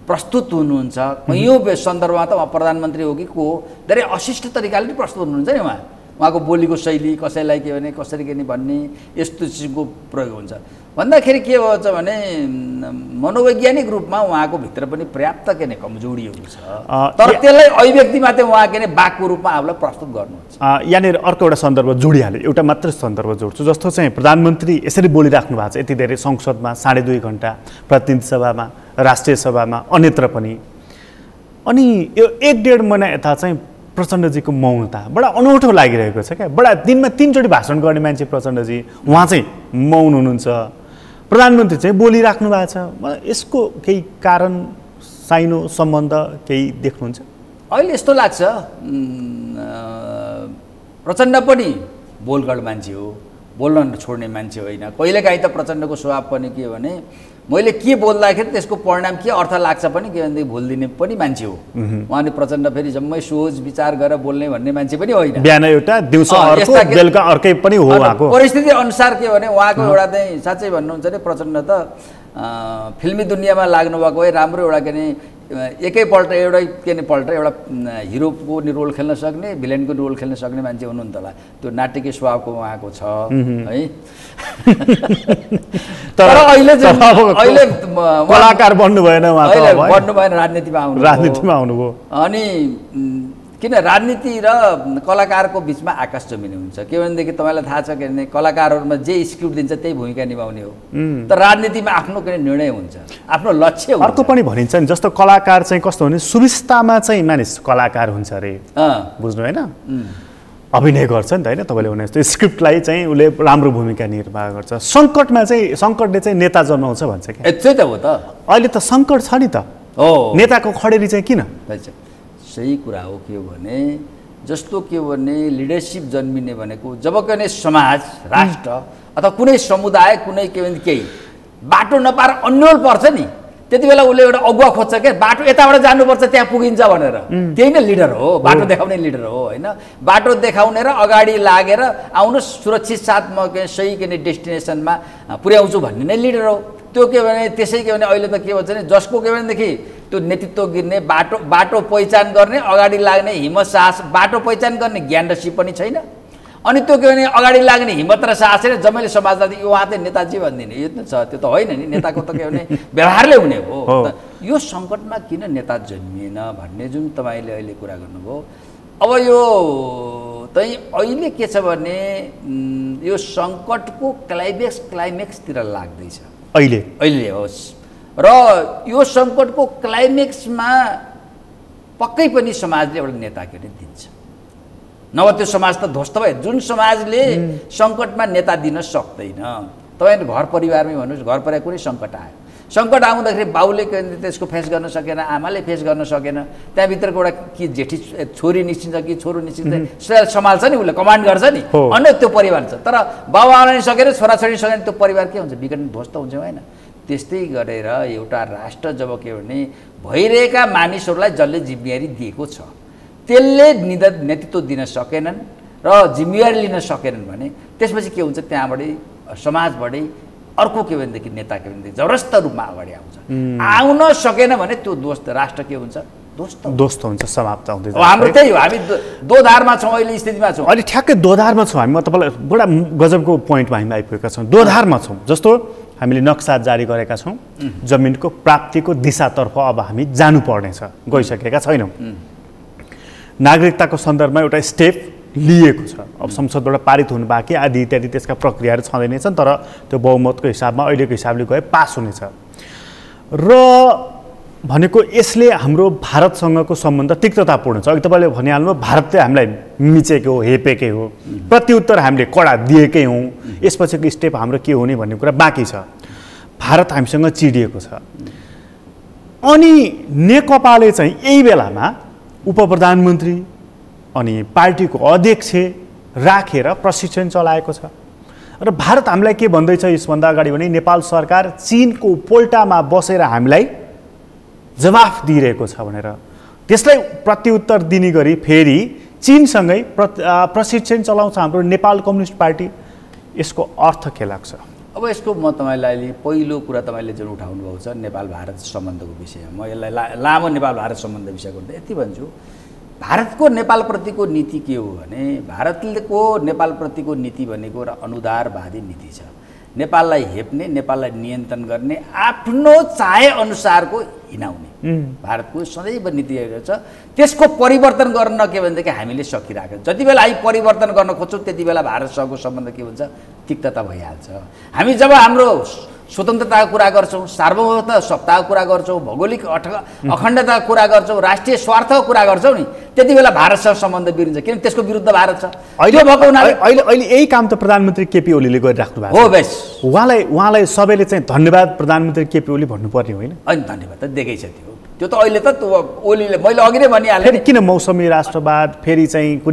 प्रस्तुत हुनुहुन्छ यो सन्दर्भमा त उहाँ प्रधानमन्त्री हो कि को हो धेरै अशिष्ट तरिकाले प्रस्तुत हुनुहुन्छ नि उहाँको बोलीको शैली कसैलाई के भने कसरी के नि भन्ने यस्तो चिजको प्रयोग हुन्छ भन्दाखेरि के भन्छ भने मनोवैज्ञानिक रूपमा उहाँको भित्र पनि पर्याप्त के नि कमजोरीहरू छ तर त्यसलाई अभिव्यक्तिमा चाहिँ उहाँ के नि वाक्यको रूपमा आफूलाई प्रस्तुत गर्नुहुन्छ यहाँनिर अर्को एउटा सन्दर्भ जोडिहाल्यो एउटा मात्रै सन्दर्भ जोड्छु जस्तो चाहिँ प्रधानमन्त्री यसरी बोलिराख्नु भएको छ यति धेरै संसदमा 2.5 घण्टा प्रतिनिधि सभामा राष्ट्रिय सभामा अन्यत्र पनि अनि यो 1.5 महिना यता चाहिँ प्रचण्डजीको मौनता बडा अनौठो लागिरहेको छ क्या बडा दिनमा 3 चोटि भाषण गर्ने मान्छे प्रचण्डजी उहाँ चाहिँ मौन हुनुहुन्छ प्रधानमन्त्री चाहिँ बोलिराख्नु भएको छ यसको केही कारण साइनो सम्बन्ध केही देख्नुहुन्छ अहिले यस्तो लाग्छ प्रचण्ड पनि बोलगढ मान्छे हो बोल्न छोड्ने मान्छे होइन कहिलेकाहीँ त प्रचण्डको स्वभाव पनि के भने मैले के बोल्दाखेरि त्यसको परिणाम के अर्थ लाग्छ पनि के भनेदेखि भुलिदिने पनि मान्छे हो उहाँले प्रचण्ड फेरि जम्मै सोच विचार गरेर बोल्ने भन्ने मान्छे पनि होइन बिहान एउटा दिउँसो अर्को बेलुका अर्कै पनि हो उहाँको परिस्थिति अनुसार के भने उहाँको एउटा चाहिँ साँच्चै भन्नुहुन्छ भने प्रचण्ड त फिल्मी दुनियाँमा लाग्नु भएको है राम्रो एउटा के नि एकैपल्ट एउटै के नि पल्ट एउटा हिरोको नि रोल खेल्न सक्ने भिलेनको रोल खेल्न सक्ने मान्छे हुनुहुन्छ होला त्यो नाटकीय स्वभावको उहाँको छ है तर अहिले कलाकार बन्नु भएन उहाँ बन्नु भएन राजनीतिमा आउनुभयो अनि किन राजनीति र कलाकारको बिचमा आकाश जमिन हुन्छ के भनेदेखि तपाईँलाई थाहा छ के भने कलाकारहरूमा जे स्क्रिप्ट दिन्छ त्यही भूमिका निभाउने हो तर राजनीतिमा आफ्नो कुनै निर्णय हुन्छ आफ्नो लक्ष्य हुन्छ अर्को पनि भनिन्छ नि जस्तो कलाकार चाहिँ कस्तो भने सुविस्तामा चाहिँ मानिस कलाकार हुन्छ अरे बुझ्नु होइन अभिनय गर्छ नि त होइन तपाईँले भने जस्तो स्क्रिप्टलाई चाहिँ उसले राम्रो भूमिका निर्वाह गर्छ सङ्कटमा चाहिँ सङ्कटले चाहिँ नेता जन्माउँछ भन्छ क्या त्यही त हो त अहिले त सङ्कट छ नि त हो नेताको खडेरी चाहिँ किन सही कुरा हो के हो भने जस्तो के हो भने लिडरसिप जन्मिने भनेको जब कुनै समाज राष्ट्र अथवा कुनै समुदाय कुनै के भने केही बाटो नपाएर अन्यल पर्छ नि त्यति बेला उसले एउटा अगुवा खोज्छ क्या बाटो यताबाट जानुपर्छ त्यहाँ पुगिन्छ भनेर त्यही नै लिडर हो बाटो देखाउने लिडर हो होइन बाटो देखाउने र अगाडि लागेर आउनु सुरक्षित साथ म सही के भने डेस्टिनेसनमा पुर्याउँछु भन्ने नै लिडर हो त्यो के भने त्यसै के भने अहिले त के भन्छ भने जसको के भनेदेखि त्यो नेतृत्व गिर्ने बाटो पहिचान गर्ने अगाडि लाग्ने हिम्मत साहस बाटो पहिचान गर्ने ज्ञान र सिप पनि छैन अनि त्यो के भने अगाडि लाग्ने हिम्मत र साहसले जम्मैले समाजलाई उहाँ चाहिँ नेताजी भनिदिने यो त छ त्यो त होइन नि नेताको त के भने व्यवहारले हुने हो यो सङ्कटमा किन नेता जन्मिएन भन्ने जुन तपाईँले अहिले कुरा गर्नुभयो अब यो चाहिँ अहिले के छ भने यो सङ्कटको क्लाइमेक्सतिर लाग्दैछ अहिले होस् र यो सङ्कटको क्लाइमेक्समा पक्कै पनि समाजले एउटा नेता के अरे दिन्छ नभए त्यो समाज त ध्वस्त भयो जुन समाजले सङ्कटमा नेता दिन सक्दैन तपाईँ घर परिवारमै भन्नुहोस् घर परिवार कुनै सङ्कट आयो सङ्कट आउँदाखेरि बाउले त्यसको फेस गर्न सकेन आमाले फेस गर्न सकेन त्यहाँभित्रको एउटा कि जेठी छोरी निस्किन्छ कि छोरो निस्किन्छ सम्हाल्छ नि उसले कमान्ड गर्छ नि अन्य त्यो परिवार छ तर बाउ आमाले सकेन छोराछोरी सकेन त्यो परिवार के हुन्छ विघटन ध्वस्त हुन्छ होइन त्यस्तै गरेर एउटा राष्ट्र जब के भने भइरहेका मानिसहरूलाई जसले जिम्मेवारी दिएको छ त्यसले नेतृत्व दिन सकेनन् र जिम्मेवारी लिन सकेनन् भने त्यसपछि के हुन्छ त्यहाँबाटै समाजबाटै अर्को के भनेदेखि नेता के भनेदेखि जबरजस्त रूपमा अगाडि आउन सकेन भने त्यो दोस्त राष्ट्र के हुन्छ दोस्त हुन्छ समाप्त हुँदै जान्छ हाम्रो त्यही हो हामी दोधारमा छौँ अहिले स्थितिमा छौँ अहिले ठ्याक्कै दोधारमा छौँ हामी म तपाईँलाई बडा गजबको पोइन्टमा हामी आइपुगेका छौँ दोधारमा छौँ जस्तो हामीले नक्सा जारी गरेका छौँ जमिनको प्राप्तिको दिशातर्फ अब हामी जानुपर्नेछ गइसकेका छैनौँ नागरिकताको सन्दर्भमा एउटा स्टेप लिएको छ अब संसदबाट पारित हुनु बाँकी आदि इत्यादि त्यसका प्रक्रियाहरू छँदै नै छन् तर त्यो बहुमतको हिसाबमा अहिलेको हिसाबले गए पास हुनेछ र भनेको यसले हाम्रो भारतसँगको सम्बन्ध तिक्ततापूर्ण छ अघि तपाईँले भनिहाल्नु भारतले हामीलाई मिचेको हो हेपेकै हो प्रत्युत्तर हामीले कडा दिएकै हौँ यसपछिको स्टेप हाम्रो के हुने भन्ने कुरा बाँकी छ भारत हामीसँग चिडिएको छ अनि नेकपाले चाहिँ यही बेलामा उपप्रधानमन्त्री अनि पार्टीको अध्यक्ष राखेर प्रशिक्षण चलाएको छ र भारत हामीलाई के भन्दैछ यसभन्दा अगाडि भने नेपाल सरकार चीनको पोल्टामा बसेर हामीलाई जवाफ दिइरहेको छ भनेर त्यसलाई प्रत्युत्तर दिने गरी फेरि चीनसँगै प्रशिक्षण चलाउँछ हाम्रो नेपाल कम्युनिस्ट पार्टी यसको अर्थ के लाग्छ? अब यसको म तपाईँलाई पहिलो कुरा तपाईँले जुन उठाउनु भएको छ नेपाल भारत सम्बन्धको विषयमा, म यसलाई लामो नेपाल भारत सम्बन्ध विषय गर्दा यति भन्छु, भारतको नेपालप्रतिको नीति के हो भने भारतको नेपालप्रतिको नीति भनेको एउटा अनुदारवादी नीति छ। नेपाललाई हेप्ने, नेपाललाई नियन्त्रण गर्ने, आफ्नो चाहे अनुसारको हिँडाउने भारतको सदैव नीति छ। त्यसको परिवर्तन गर्न के भनेदेखि हामीले सकिरहेको, जति बेला हामी परिवर्तन गर्न खोज्छौँ त्यति बेला भारतसँगको सम्बन्ध के हुन्छ, तिक्तता भइहाल्छ। हामी जब हाम्रो स्वतन्त्रताको कुरा गर्छौँ, सार्वभौमता सत्ताको कुरा गर्छौँ, भौगोलिक अखण्डताको कुरा गर्छौँ, राष्ट्रिय स्वार्थको कुरा गर्छौँ नि, त्यति बेला भारतसँग सम्बन्ध बिग्रिन्छ, किन त्यसको विरुद्ध भारत छ। अहिले यही काम त प्रधानमन्त्री केपी ओलीले गरिराख्नु भएको हो। बेस उहाँलाई सबैले चाहिँ धन्यवाद प्रधानमन्त्री केपी ओली भन्नुपर्ने होइन? अनि धन्यवाद त दिएकै छ त्यो त अहिले त ओलीले, मैले अघि नै भनिहालेँ, फेरि किन मौसमी राष्ट्रवाद, फेरि चाहिँ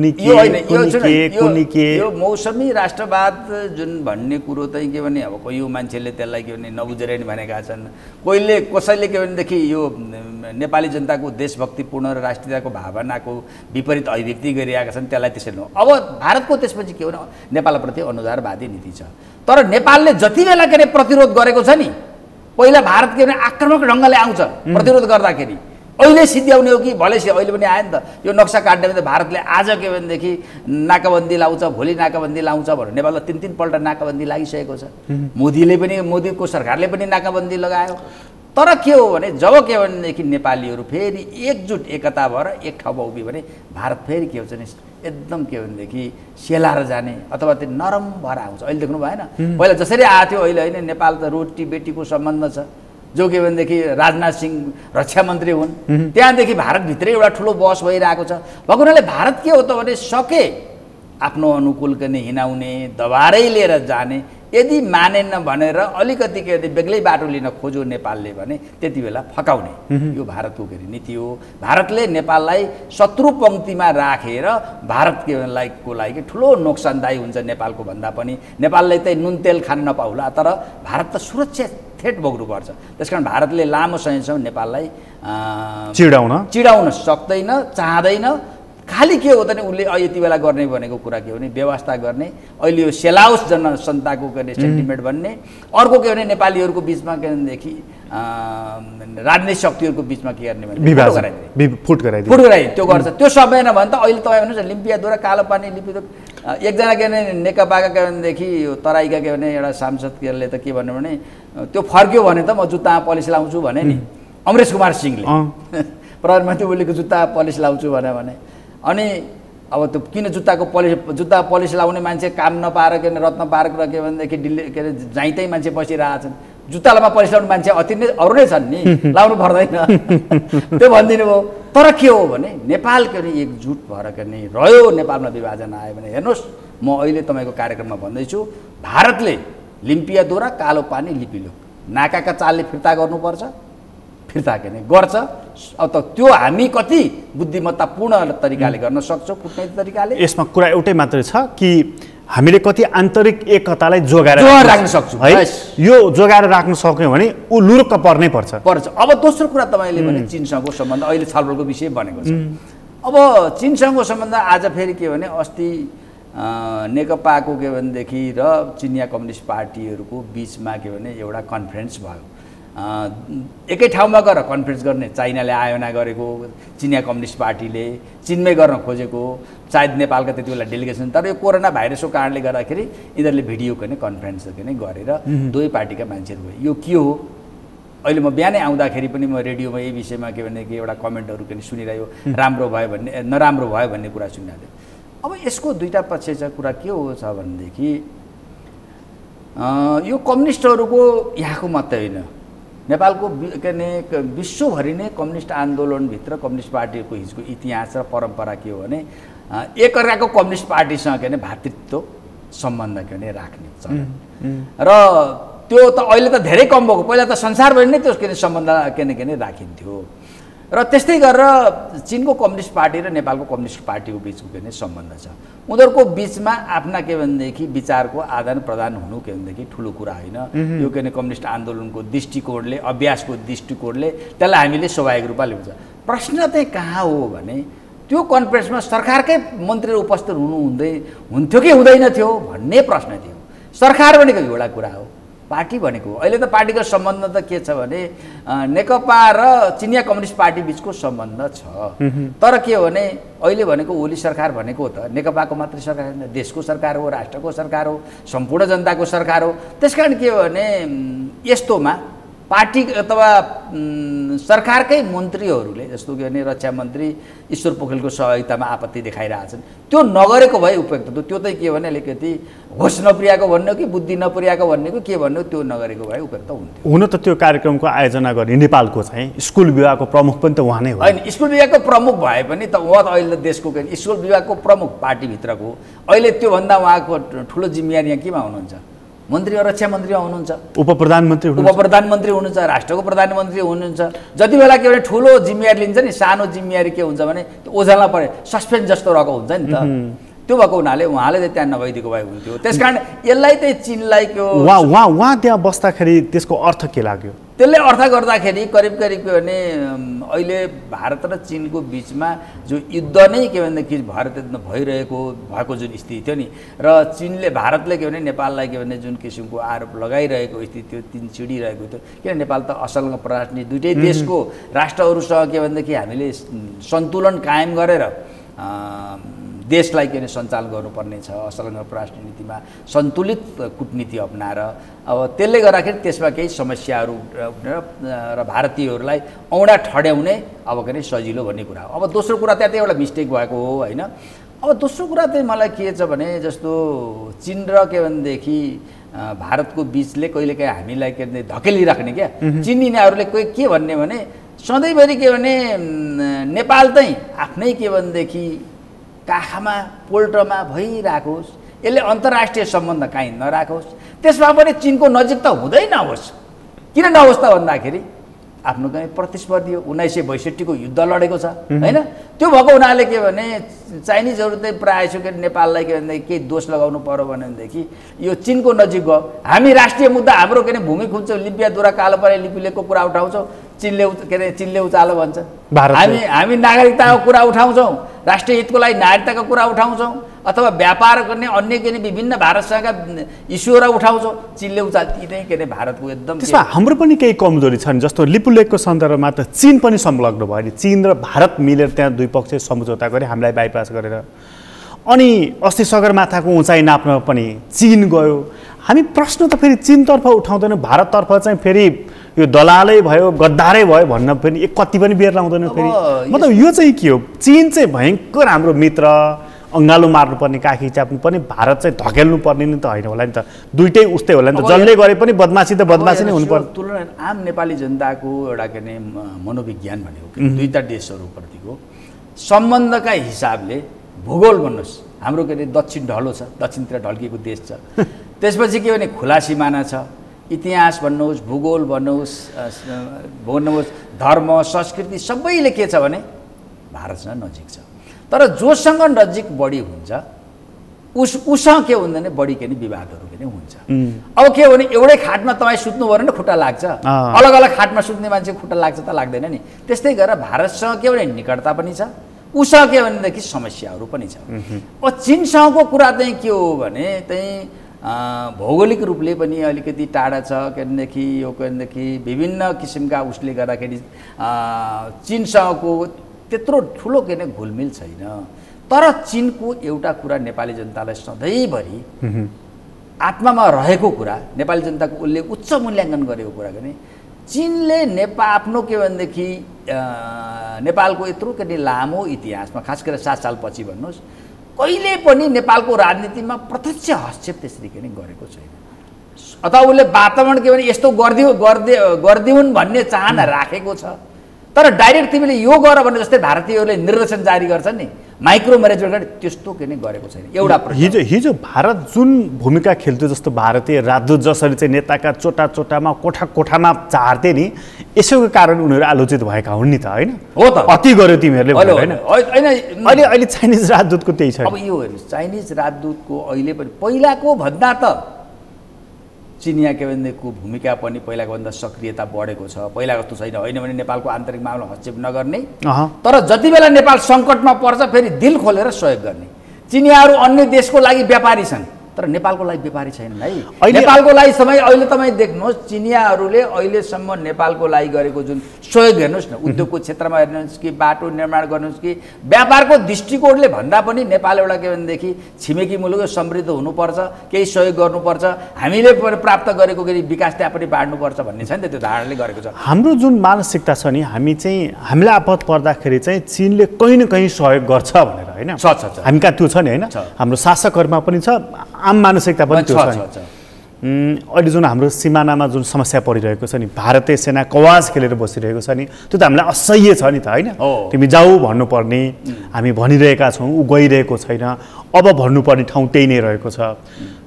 यो मौसमी राष्ट्रवाद जुन भन्ने कुरो चाहिँ के भने अब कोही मान्छेले त्यसलाई के भने नबुझेर नि भनेका छन्, कोहीले कसैले के भनेदेखि यो नेपाली जनताको देशभक्तिपूर्ण र राष्ट्रियताको भावनाको विपरीत अभिव्यक्ति गरिरहेका छन्, त्यसलाई त्यसरी हो। अब भारतको त्यसपछि के भने नेपालप्रति अनुदारवादी नीति छ, तर नेपालले जति बेला के अरे प्रतिरोध गरेको छ नि, पहिला भारत के भने आक्रामक ढङ्गले आउँछ प्रतिरोध गर्दाखेरि, अहिले सिद्ध्याउने हो कि भले अहिले पनि आयो नि त यो नक्सा काट्ने भने भारतले आज के भनेदेखि नाकाबन्दी लाउँछ, भोलि नाकाबन्दी लाउँछ भनेर नेपाललाई 3-3 पल्ट नाकाबन्दी लागिसकेको छ। मोदीको सरकारले पनि नाकाबन्दी लगायो। तर के हो भने जब के भनेदेखि नेपालीहरू फेरि एकजुट एकता भएर एक ठाउँमा उभियो भने भारत फेरि के हुन्छ नि एकदम के भनेदेखि सेलाएर जाने अथवा त्यो नरम भएर आउँछ। अहिले देख्नु भएन, पहिला जसरी आएको थियो अहिले होइन, नेपाल त रोटी बेटीको सम्बन्ध छ, जो के भनेदेखि राजनाथ सिंह रक्षा मन्त्री हुन्, त्यहाँदेखि भारतभित्रै एउटा ठुलो बहस भइरहेको छ। भएको हुनाले भारत के हो त भने सके आफ्नो अनुकूल गर्ने हिँडाउने, दबारै लिएर जाने, यदि मानेन भनेर अलिकति के अरे बेग्लै बाटो लिन खोज्यो नेपालले भने त्यति बेला फकाउने, यो भारतको के अरे नीति हो। भारतले नेपाललाई शत्रु पङ्क्तिमा राखेर भारत के को लागि ठुलो नोक्सानदायी हुन्छ नेपालको भन्दा पनि। नेपालले चाहिँ नुन तेल खान नपाउला, तर भारत त सुरक्षा थेट भोग्नुपर्छ। त्यसकारण भारतले लामो समयसम्म नेपाललाई चिडाउन सक्दैन, चाहँदैन। खालि के हो त नि उसले यति बेला गर्ने भनेको कुरा के हो भने व्यवस्था गर्ने, अहिले यो सेलाउस जनसत्ताको के अरे सेन्टिमेन्ट भन्ने, अर्को के भने नेपालीहरूको बिचमा के भनेदेखि राजनीतिक शक्तिहरूको बिचमा के गर्ने भने फुट गराइदियो त्यो गर्छ। त्यो सबै नभने त अहिले तपाईँ भन्नुहोस् लिम्पियाद्वारा कालोपानी लिपिद्वारा एकजना के भने नेकपाका के भनेदेखि तराईका के भने एउटा सांसदले त के भन्यो भने त्यो फर्क्यो भने त म जुत्ता पलिस लाउँछु भने नि अमरेश कुमार सिंहले प्रधानमन्त्री ओलीको जुत्ता पलिस लाउँछु भने अनि अब त्यो किन जुत्ता पलिस लाउने मान्छे काम नपाएर के भने रत्न पार्क र के भनेदेखि दिल्ली के अरे जाइँतै मान्छे बसिरहेछन्, जुत्तामा पलिस लाउने मान्छे अति नै अरू नै छन् नि, लाउनु पर्दैन त्यो भनिदिनु भयो। तर के हो भने नेपाल के भने एकजुट भएर के नि रह्यो, नेपालमा विभाजन आयो भने हेर्नुहोस्, म अहिले तपाईँको कार्यक्रममा भन्दैछु भारतले लिम्पियाद्वारा कालोपानी लिपिलोक नाकाका चालले फिर्ता गर्नुपर्छ, फिर्ता के गर्छ। अब त त्यो हामी कति बुद्धिमत्तापूर्ण तरिकाले गर्न सक्छौँ, कुटनैतिक तरिकाले। यसमा कुरा एउटै मात्रै छ कि हामीले कति आन्तरिक एकतालाई जोगाएर राख्न सक्छौँ है। यो जोगाएर राख्न सक्यौँ भने ऊ लुरुक्क पर्नै पर्छ। अब दोस्रो कुरा तपाईँले भने चीनसँगको सम्बन्ध अहिले छलफलको विषय बनेको छ। अब चीनसँगको सम्बन्ध आज फेरि के भने अस्ति नेकपाको के भनेदेखि र चिनिया कम्युनिस्ट पार्टीहरूको बिचमा के भने एउटा कन्फरेन्स भयो। एकै ठाउँमा गएर कन्फरेन्स गर्ने चाइनाले आयोजना गरेको, चिनिया कम्युनिस्ट पार्टीले चिनमै गर्न खोजेको, सायद नेपालका त्यति बेला डेलिगेसन, तर यो कोरोना भाइरसको कारणले गर्दाखेरि यिनीहरूले भिडियो के कन्फरेन्स गरेर दुवै पार्टीका मान्छेहरू भयो। यो के हो? अहिले म बिहानै आउँदाखेरि पनि म रेडियोमा यही विषयमा के भने एउटा कमेन्टहरू पनि सुनिरह्यो, राम्रो भयो भन्ने नराम्रो भयो भन्ने कुरा सुनिरहेको थियो। अब यसको दुईवटा पक्ष छ। कुरा के हो छ भनेदेखि यो कम्युनिस्टहरूको यहाँको मात्रै होइन, नेपालको के अरे विश्वभरि नै कम्युनिस्ट आन्दोलनभित्र कम्युनिस्ट पार्टीको हिजोको इतिहास र परम्परा के हो भने एकअर्काको कम्युनिस्ट पार्टीसँग के भने भातृत्व सम्बन्ध के भने राख्ने छ। र त्यो त अहिले त धेरै कम भएको, पहिला त संसारभरि नै त्यो के अरे सम्बन्ध के अरे राखिन्थ्यो। र त्यस्तै गरेर चिनको कम्युनिस्ट पार्टी र नेपालको कम्युनिस्ट पार्टीको बिचको के भने सम्बन्ध छ। उनीहरूको बिचमा आफ्ना के भनेदेखि विचारको आदान प्रदान हुनु के भनेदेखि ठुलो कुरा होइन। यो के भने कम्युनिस्ट आन्दोलनको दृष्टिकोणले, अभ्यासको दृष्टिकोणले त्यसलाई हामीले स्वाभाविक रूपमा लिन्छ। प्रश्न चाहिँ कहाँ हो भने त्यो कन्फरेन्समा सरकारकै मन्त्रीहरू उपस्थित हुन्थ्यो कि हुँदैन थियो भन्ने प्रश्न थियो। सरकार भनेको एउटा कुरा हो, पार्टी भनेको अहिले त पार्टीको सम्बन्ध त के छ भने नेकपा र चिनिया कम्युनिस्ट पार्टी बिचको सम्बन्ध छ। तर के हो भने अहिले भनेको ओली सरकार भनेको त नेकपाको मात्रै सरकार होइन, देशको सरकार हो, राष्ट्रको सरकार हो, सम्पूर्ण जनताको सरकार हो। त्यसकारण के हो भने यस्तोमा पार्टी अथवा सरकारकै मन्त्रीहरूले जस्तो कि भने रक्षा मन्त्री ईश्वर पोखरेलको सहयोगितामा आपत्ति देखाइरहेछन्, त्यो नगरेको भए उपयुक्त थियो। त्यो चाहिँ के भने अलिकति होस नपुर्याएको भन्ने हो कि बुद्धि नपुर्याएको भन्ने हो के भन्ने हो, त्यो नगरेको भए उपयुक्त हुन्थ्यो। हुन त त्यो कार्यक्रमको आयोजना गर्ने नेपालको चाहिँ स्कुल विभागको प्रमुख पनि त उहाँ नै हो होइन। स्कुल विभागको प्रमुख भए पनि त उहाँ त अहिले देशको स्कुल विभागको प्रमुख पार्टीभित्रको अहिले त्योभन्दा उहाँको ठुलो जिम्मेवारी यहाँ केमा हुनुहुन्छ? मन्त्री रक्षा मन्त्रीमा हुनुहुन्छ, उप प्रधानमन्त्री हुनुहुन्छ, राष्ट्रको प्रधानमन्त्री हुनुहुन्छ। जति बेला के भने ठुलो जिम्मेवारी लिन्छ नि, सानो जिम्मेवारी के हुन्छ भने ओझेलमा परे सस्पेन्स जस्तो रहेको हुन्छ नि त। त्यो भएको हुनाले उहाँले चाहिँ त्यहाँ नभइदिएको भए हुन्थ्यो। त्यसकारण यसलाई चाहिँ चिनलाई त्यो उहाँ त्यहाँ बस्दाखेरि त्यसको अर्थ के लाग्यो? त्यसले अर्थ गर्दाखेरि करिब के भने अहिले भारत र चिनको बिचमा जो युद्ध नै के भनेदेखि भएको जुन स्थिति थियो नि, र चिनले भारतले के भने नेपाललाई के भने जुन किसिमको आरोप लगाइरहेको स्थिति थियो, तीन चिडिरहेको थियो। किन नेपाल त असल परराष्ट्र नीति दुईटै देशको राष्ट्रहरूसँग के भनेदेखि हामीले सन्तुलन कायम गरेर देशलाई के भने सञ्चालन गर्नुपर्ने छ, असल परराष्ट्र नीतिमा सन्तुलित कूटनीति अपनाएर। अब त्यसले गर्दाखेरि त्यसमा केही समस्याहरू र भारतीयहरूलाई औँडा ठड्याउने अब के सजिलो भन्ने कुरा हो। अब दोस्रो कुरा त्यहाँ एउटा मिस्टेक भएको हो होइन। अब दोस्रो कुरा चाहिँ मलाई के छ भने जस्तो चिन र के भनेदेखि भारतको बिचले कहिलेकाहीँ हामीलाई के भने धकेलिराख्ने क्या चिन यिनीहरूले कोही के भन्ने भने सधैँभरि के भने नेपाल चाहिँ आफ्नै के भनेदेखि काखमा पोल्ट्रमा भइरहेको होस्, यसले अन्तर्राष्ट्रिय सम्बन्ध काहीँ नराखोस्, त्यसमा पनि चिनको नजिक त हुँदै नहोस्। किन नहोस् त भन्दाखेरि आफ्नो कहीँ प्रतिस्पर्धी हो, 1962 को युद्ध लडेको छ होइन। त्यो भएको हुनाले के भने चाइनिजहरू चाहिँ प्रायः जसो के नेपाललाई के भनेदेखि केही दोष लगाउनु पर्यो भनेदेखि यो चिनको नजिक गयो। हामी राष्ट्रिय मुद्दा हाम्रो के अरे भूमि खुन्छ, लिपियाद्वारा कालो परे लिपिलेको कुरा उठाउँछौँ, चिनले उचालो भन्छ। हामी नागरिकताको कुरा उठाउँछौँ, राष्ट्रिय हितको लागि नागरिकताको कुरा उठाउँछौँ, अथवा व्यापार गर्ने अन्य के विभिन्न भारतसँगका इस्युहरू उठाउँछौँ, चिनले उचाल्छ। यी चाहिँ के अरे भारतको एकदम त्यसमा हाम्रो पनि केही कमजोरी छन्। जस्तो लिपुलेकको सन्दर्भमा त चिन पनि संलग्न भयो नि, चिन र भारत मिलेर त्यहाँ दुई पक्ष सम्झौता गरे हामीलाई बाइपास गरेर। अनि अस्ति सगरमाथाको उचाइ नाप्न पनि चिन गयो। हामी प्रश्न त फेरि चिनतर्फ उठाउँदैनौँ, भारततर्फ चाहिँ फेरि यो दलालै भयो गद्दारै भयो भन्न पनि कति पनि बेर लाउँदैनौँ फेरि। मतलब यो चाहिँ के हो? चिन चाहिँ भयङ्कर हाम्रो मित्र, अङ्गालो मार्नुपर्ने, काखी च्याप्नुपर्ने, भारत चाहिँ धकेल्नु पर्ने नि त होइन होला नि त। दुइटै उस्तै होला नि त, जसले गरे पनि बदमासी त बदमासी नै हुनुपर्छ। तुलना आम नेपाली जनताको एउटा के अरे मनोविज्ञान भनेको दुईटा देशहरूप्रतिको सम्बन्धका हिसाबले भूगोल भन्नुहोस्, हाम्रो के अरे दक्षिण ढलो छ, दक्षिणतिर ढल्किएको देश छ। त्यसपछि के भने खुला सिमाना छ, इतिहास भन्नुहोस्, भूगोल भन्नुहोस्, धर्म संस्कृति सबैले के छ भने भारतसँग नजिक छ। तर जोसँग नजिक बढी हुन्छ उसँग के हुँदैन बढी के नि विवादहरू के नि हुन्छ। अब के भने एउटै खाटमा तपाईँ सुत्नु भयो भने खुट्टा लाग्छ, अलग अलग खाटमा सुत्ने मान्छे खुट्टा लाग्छ त लाग्दैन नि। त्यस्तै गरेर भारतसँग के भने निकटता पनि छ, उसँग के भनेदेखि समस्याहरू पनि छ। अब चिनसँगको कुरा चाहिँ के हो भने चाहिँ भौगोलिक रूपले पनि अलिकति टाढा छ के भनेदेखि यो के भनेदेखि विभिन्न किसिमका उसले गर्दाखेरि चिनसँगको त्यत्रो ठुलो के भने घुलमिल छैन। तर चिनको एउटा कुरा नेपाली जनतालाई सधैँभरि आत्मामा रहेको कुरा, नेपाली जनताको उसले उच्च मूल्याङ्कन गरेको कुरा भने चिनले आफ्नो के भनेदेखि नेपालको यत्रो के लामो इतिहासमा खास गरेर 7 साल पछि भन्नुहोस् कहिले पनि नेपालको राजनीतिमा प्रत्यक्ष हस्तक्षेप त्यसरी के गरेको छैन। अथवा उसले वातावरण के भने यस्तो गरिदिउन् भन्ने चाहना राखेको छ। तर डाइरेक्ट तिमीले यो गर भने जस्तै भारतीयहरूले निर्देशन जारी गर्छन् नि, माइक्रो म्यानेजमेन्ट गर्ने त्यस्तो के नै गरेको छैन। एउटा हिजो भारत जुन भूमिका खेल्थ्यो, जस्तो भारतीय राजदूत जसरी चाहिँ नेताका कोठामा झार्थे नि, यसोको कारण उनीहरू आलोचित भएका हुन् नि त होइन? हो त, अति गर्यो तिमीहरूले होइन? अहिले चाइनिज राजदूतको त्यही छ। अब यो हेर्नुहोस्, चाइनिज राजदूतको अहिले पनि पहिलाको भन्दा त चिनिया के भनेदेखिको भूमिका पनि पहिलाको भन्दा सक्रियता बढेको छ। पहिला जस्तो छैन, होइन भने नेपालको आन्तरिक मामला हस्तक्षेप नगर्ने, तर जति बेला नेपाल सङ्कटमा पर्छ फेरि दिल खोलेर सहयोग गर्ने। चिनियाहरू अन्य देशको लागि व्यापारी छन्, तर नेपालको लागि व्यापारी छैनन् है। नेपालको लागि समय अहिले तपाईँ देख्नुहोस् चिनियाहरूले अहिलेसम्म नेपालको लागि गरेको जुन सहयोग हेर्नुहोस् न, उद्योगको क्षेत्रमा हेर्नुहोस् कि बाटो निर्माण गर्नुहोस् कि व्यापारको दृष्टिकोणले भन्दा पनि नेपाल एउटा के भनेदेखि छिमेकी मुलुक समृद्ध हुनुपर्छ, केही सहयोग गर्नुपर्छ, हामीले प्राप्त गरेको के विकास त्यहाँ पनि बाँड्नुपर्छ भन्ने छ नि त, त्यो धारणाले गरेको छ। हाम्रो जुन मानसिकता छ नि, हामीलाई आपत पर्दाखेरि चाहिँ चीनले कहीँ न कहीँ सहयोग गर्छ भनेर होइन, हामी कहाँ त्यो छ नि होइन, हाम्रो शासकहरूमा पनि छ, आम मानसिकता पनि त्यो छ। अहिले जुन हाम्रो सिमानामा जुन समस्या परिरहेको छ नि, भारतीय सेना कवाज खेलेर बसिरहेको छ नि, त्यो त हामीलाई असह्य छ नि त होइन। तिमी जाऊ भन्नुपर्ने, हामी भनिरहेका छौँ, ऊ गइरहेको छैन, अब भन्नुपर्ने ठाउँ त्यही नै रहेको छ।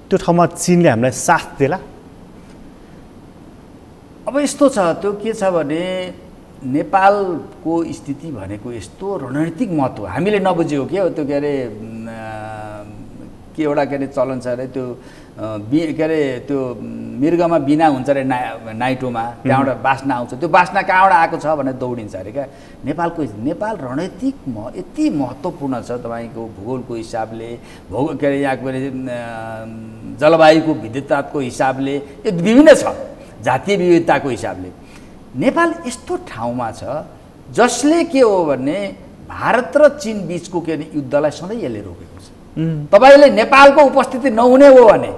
त्यो ठाउँमा चीनले हामीलाई साथ देला? अब यस्तो छ, त्यो के छ भने नेपालको स्थिति भनेको यस्तो रणनीतिक महत्त्व हामीले नबुझेको के हो, त्यो के अरे के एउटा के अरे चलन छ अरे, त्यो के अरे त्यो मृगमा बिना हुन्छ अरे नाइटोमा, त्यहाँबाट बास्ना आउँछ, त्यो बास्ना कहाँबाट आएको छ भनेर दौडिन्छ अरे क्या। नेपाल रणनीतिक यति महत्त्वपूर्ण छ तपाईँको भूगोलको हिसाबले, के अरे यहाँको जलवायुको विविधताको हिसाबले, यो विभिन्न छ, जातीय विविधताको हिसाबले। नेपाल यस्तो ठाउँमा छ जसले के हो भने भारत र चीन बिचको के युद्धलाई सधैँ यसले रोकेको छ। तपाईँले नेपालको उपस्थिति नहुने हो भने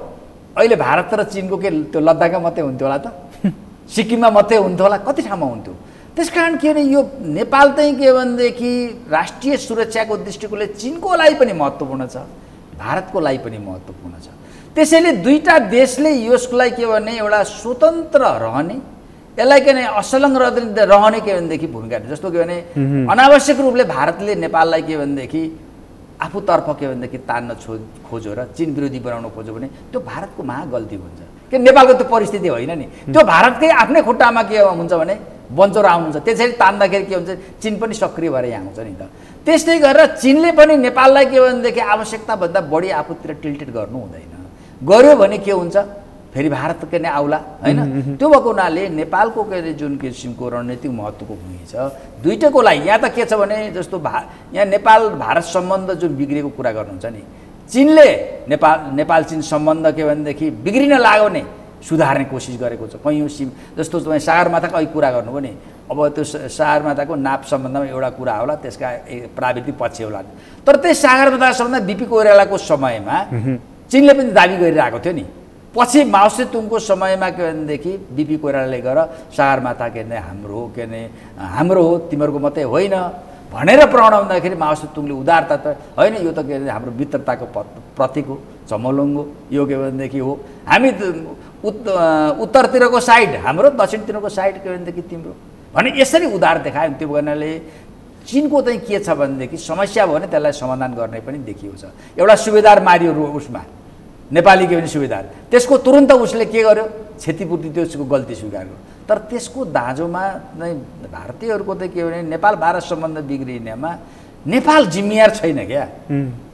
अहिले भारत र चीनको के त्यो लद्दाखमा मात्रै हुन्थ्यो होला त, सिक्किममा मात्रै हुन्थ्यो होला, कति ठाउँमा हुन्थ्यो। त्यसकारण के अरे यो नेपाल चाहिँ के भनेदेखि राष्ट्रिय सुरक्षाको दृष्टिकोणले चीनको लागि पनि महत्त्वपूर्ण छ, भारतको लागि पनि महत्त्वपूर्ण छ। त्यसैले दुईटा देशले यसको लागि के भने एउटा स्वतन्त्र रहने, यसलाई के भने असलङ रहने के भनेदेखि भूमिका, जस्तो के भने अनावश्यक रूपले भारतले नेपाललाई के भनेदेखि आफूतर्फ के भनेदेखि तान्न खोज्यो र चीन विरोधी बनाउन खोज्यो भने त्यो भारतको महा गल्ती हुन्छ। कि नेपालको त्यो परिस्थिति होइन नि, त्यो भारतकै आफ्नै खुट्टामा के हुन्छ भने बन्चोर आउनुहुन्छ, त्यसरी तान्दाखेरि के हुन्छ चीन पनि सक्रिय भएर यहाँ आउँछ नि त। त्यस्तै गरेर चीनले पनि नेपाललाई के भनेदेखि आवश्यकताभन्दा बढी आफूतिर टिल्टेड गर्नु हुँदैन, गर्यो भने के हुन्छ फेरि भारत के नै आउला होइन। त्यो भएको हुनाले नेपालको के अरे जुन किसिमको रणनीतिक महत्त्वको भूमिका छ दुईटैको लागि। यहाँ त के छ भने जस्तो यहाँ नेपाल भारत सम्बन्ध जुन बिग्रेको कुरा गर्नुहुन्छ नि, चीनले नेपाल चीन सम्बन्ध के भनेदेखि बिग्रिन लाग्यो भने सुधार्ने कोसिस गरेको छ। कयौँ जस्तो तपाईँ सगरमाथाको अहिले कुरा गर्नु भने अब त्यो सगरमाथाको नाप सम्बन्धमा एउटा कुरा होला, त्यसका प्राविधिक पक्ष होला, तर त्यही सगरमाथा सम्बन्ध बिपी कोइरालाको समयमा चीनले पनि दाबी गरिरहेको थियो नि। पछि माओ सेतुङको समयमा के भनेदेखि बिपी कोइरालाले गएर सगरमाथा के अरे हाम्रो हो तिमीहरूको मात्रै होइन भनेर प्रणाउँदाखेरि माओ सेतुङले उदारता त होइन, यो त के अरे हाम्रो मित्रताको प्रतीक हो, चमोलुङ्गो यो के भनेदेखि हो, हामी उत्तरतिरको साइड हाम्रो, दक्षिणतिरको साइड के भनेदेखि तिम्रो भने यसरी उदार देखायो। त्यो गर्नाले चीनको चाहिँ के छ भनेदेखि समस्या भयो भने त्यसलाई समाधान गर्ने पनि देखिएको छ। एउटा सुबेदार मारियो उसमा, नेपाली के भने सुबेदार, त्यसको तुरन्त उसले के गर्यो क्षतिपूर्ति, त्यसको गल्ती स्वीकार गर्यो। तर त्यसको दाँजोमा नै भारतीयहरूको त के भने नेपाल भारत सम्बन्ध बिग्रिनेमा नेपाल जिम्मेवार छैन क्या।